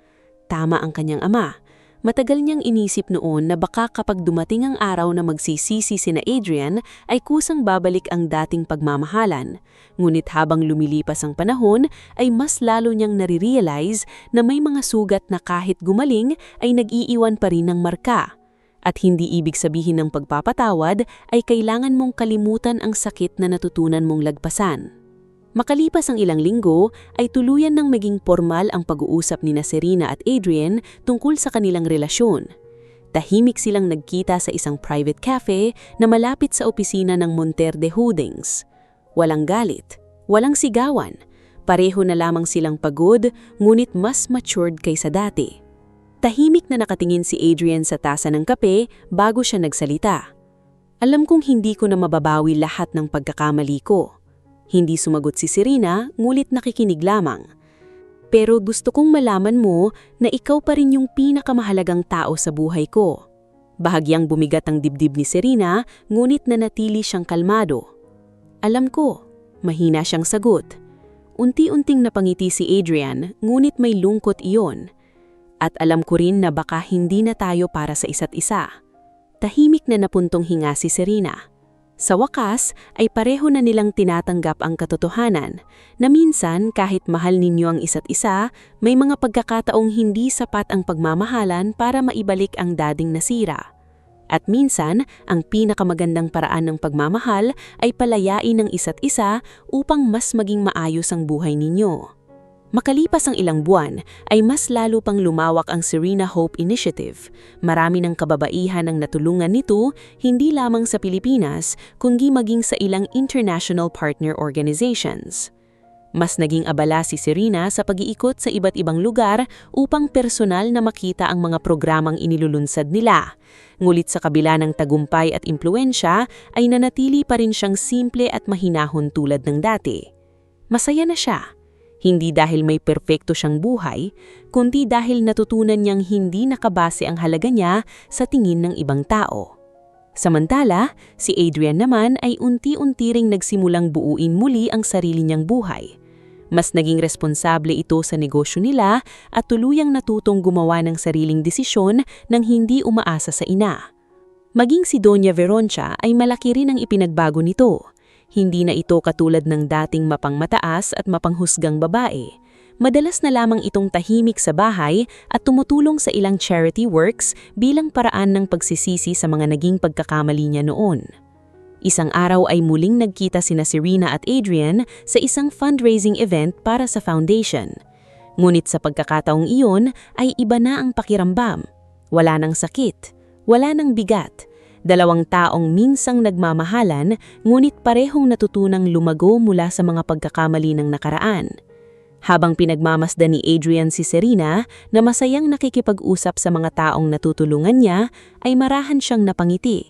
Tama ang kanyang ama. Matagal niyang inisip noon na baka kapag dumating ang araw na magsisisi sina Adrian ay kusang babalik ang dating pagmamahalan. Ngunit habang lumilipas ang panahon ay mas lalo niyang nare-realize na may mga sugat na kahit gumaling ay nag-iiwan pa rin ng marka. At hindi ibig sabihin ng pagpapatawad ay kailangan mong kalimutan ang sakit na natutunan mong lagpasan. Makalipas ang ilang linggo, ay tuluyan ng maging formal ang pag-uusap ni Serena at Adrian tungkol sa kanilang relasyon. Tahimik silang nagkita sa isang private cafe na malapit sa opisina ng Monterde Holdings. Walang galit, walang sigawan, pareho na lamang silang pagod, ngunit mas matured kaysa dati. Tahimik na nakatingin si Adrian sa tasa ng kape bago siya nagsalita. "Alam kong hindi ko na mababawi lahat ng pagkakamali ko." Hindi sumagot si Serena, ngulit nakikinig lamang. "Pero gusto kong malaman mo na ikaw pa rin yung pinakamahalagang tao sa buhay ko." Bahagyang bumigat ang dibdib ni Serena, ngunit nanatili siyang kalmado. "Alam ko," mahina siyang sagot. Unti-unting napangiti si Adrian, ngunit may lungkot iyon. "At alam ko rin na baka hindi na tayo para sa isa't isa." Tahimik na napuntong hinga si Serena. Sa wakas ay pareho na nilang tinatanggap ang katotohanan na minsan kahit mahal ninyo ang isa't isa, may mga pagkakataong hindi sapat ang pagmamahalan para maibalik ang dating nasira. At minsan, ang pinakamagandang paraan ng pagmamahal ay palayain ng isa't isa upang mas maging maayos ang buhay ninyo. Makalipas ang ilang buwan, ay mas lalo pang lumawak ang Serena Hope Initiative. Marami ng kababaihan ang natulungan nito, hindi lamang sa Pilipinas, kundi maging sa ilang international partner organizations. Mas naging abala si Serena sa pag-iikot sa iba't ibang lugar upang personal na makita ang mga programang inilulunsad nila. Ngulit sa kabila ng tagumpay at impluensya, ay nanatili pa rin siyang simple at mahinahon tulad ng dati. Masaya na siya. Hindi dahil may perpekto siyang buhay, kundi dahil natutunan niyang hindi nakabase ang halaga niya sa tingin ng ibang tao. Samantala, si Adrian naman ay unti-unti ring nagsimulang buuin muli ang sarili niyang buhay. Mas naging responsable ito sa negosyo nila at tuluyang natutong gumawa ng sariling desisyon nang hindi umaasa sa ina. Maging si Doña Veroncia ay malaki rin ang ipinagbago nito. Hindi na ito katulad ng dating mapangmataas at mapanghusgang babae. Madalas na lamang itong tahimik sa bahay at tumutulong sa ilang charity works bilang paraan ng pagsisisi sa mga naging pagkakamali niya noon. Isang araw ay muling nagkita sina Serena at Adrian sa isang fundraising event para sa foundation. Ngunit sa pagkakataong iyon ay iba na ang pakiramdam. Wala nang sakit, wala nang bigat. Dalawang taong minsang nagmamahalan ngunit parehong natutunang lumago mula sa mga pagkakamali ng nakaraan. Habang pinagmamasdan ni Adrian si Serena na masayang nakikipag-usap sa mga taong natutulungan niya, ay marahan siyang napangiti.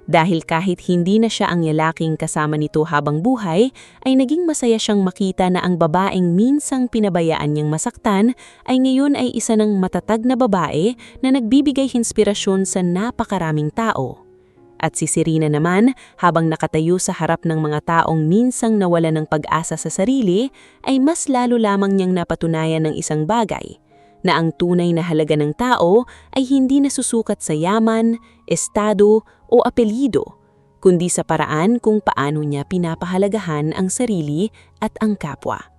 Dahil kahit hindi na siya ang lalaking kasama nito habang buhay, ay naging masaya siyang makita na ang babaeng minsang pinabayaan niyang masaktan ay ngayon ay isa ng matatag na babae na nagbibigay inspirasyon sa napakaraming tao. At si Serena naman, habang nakatayo sa harap ng mga taong minsang nawala ng pag-asa sa sarili, ay mas lalo lamang niyang napatunayan ng isang bagay, na ang tunay na halaga ng tao ay hindi nasusukat sa yaman, estado o apelyido, kundi sa paraan kung paano niya pinapahalagahan ang sarili at ang kapwa.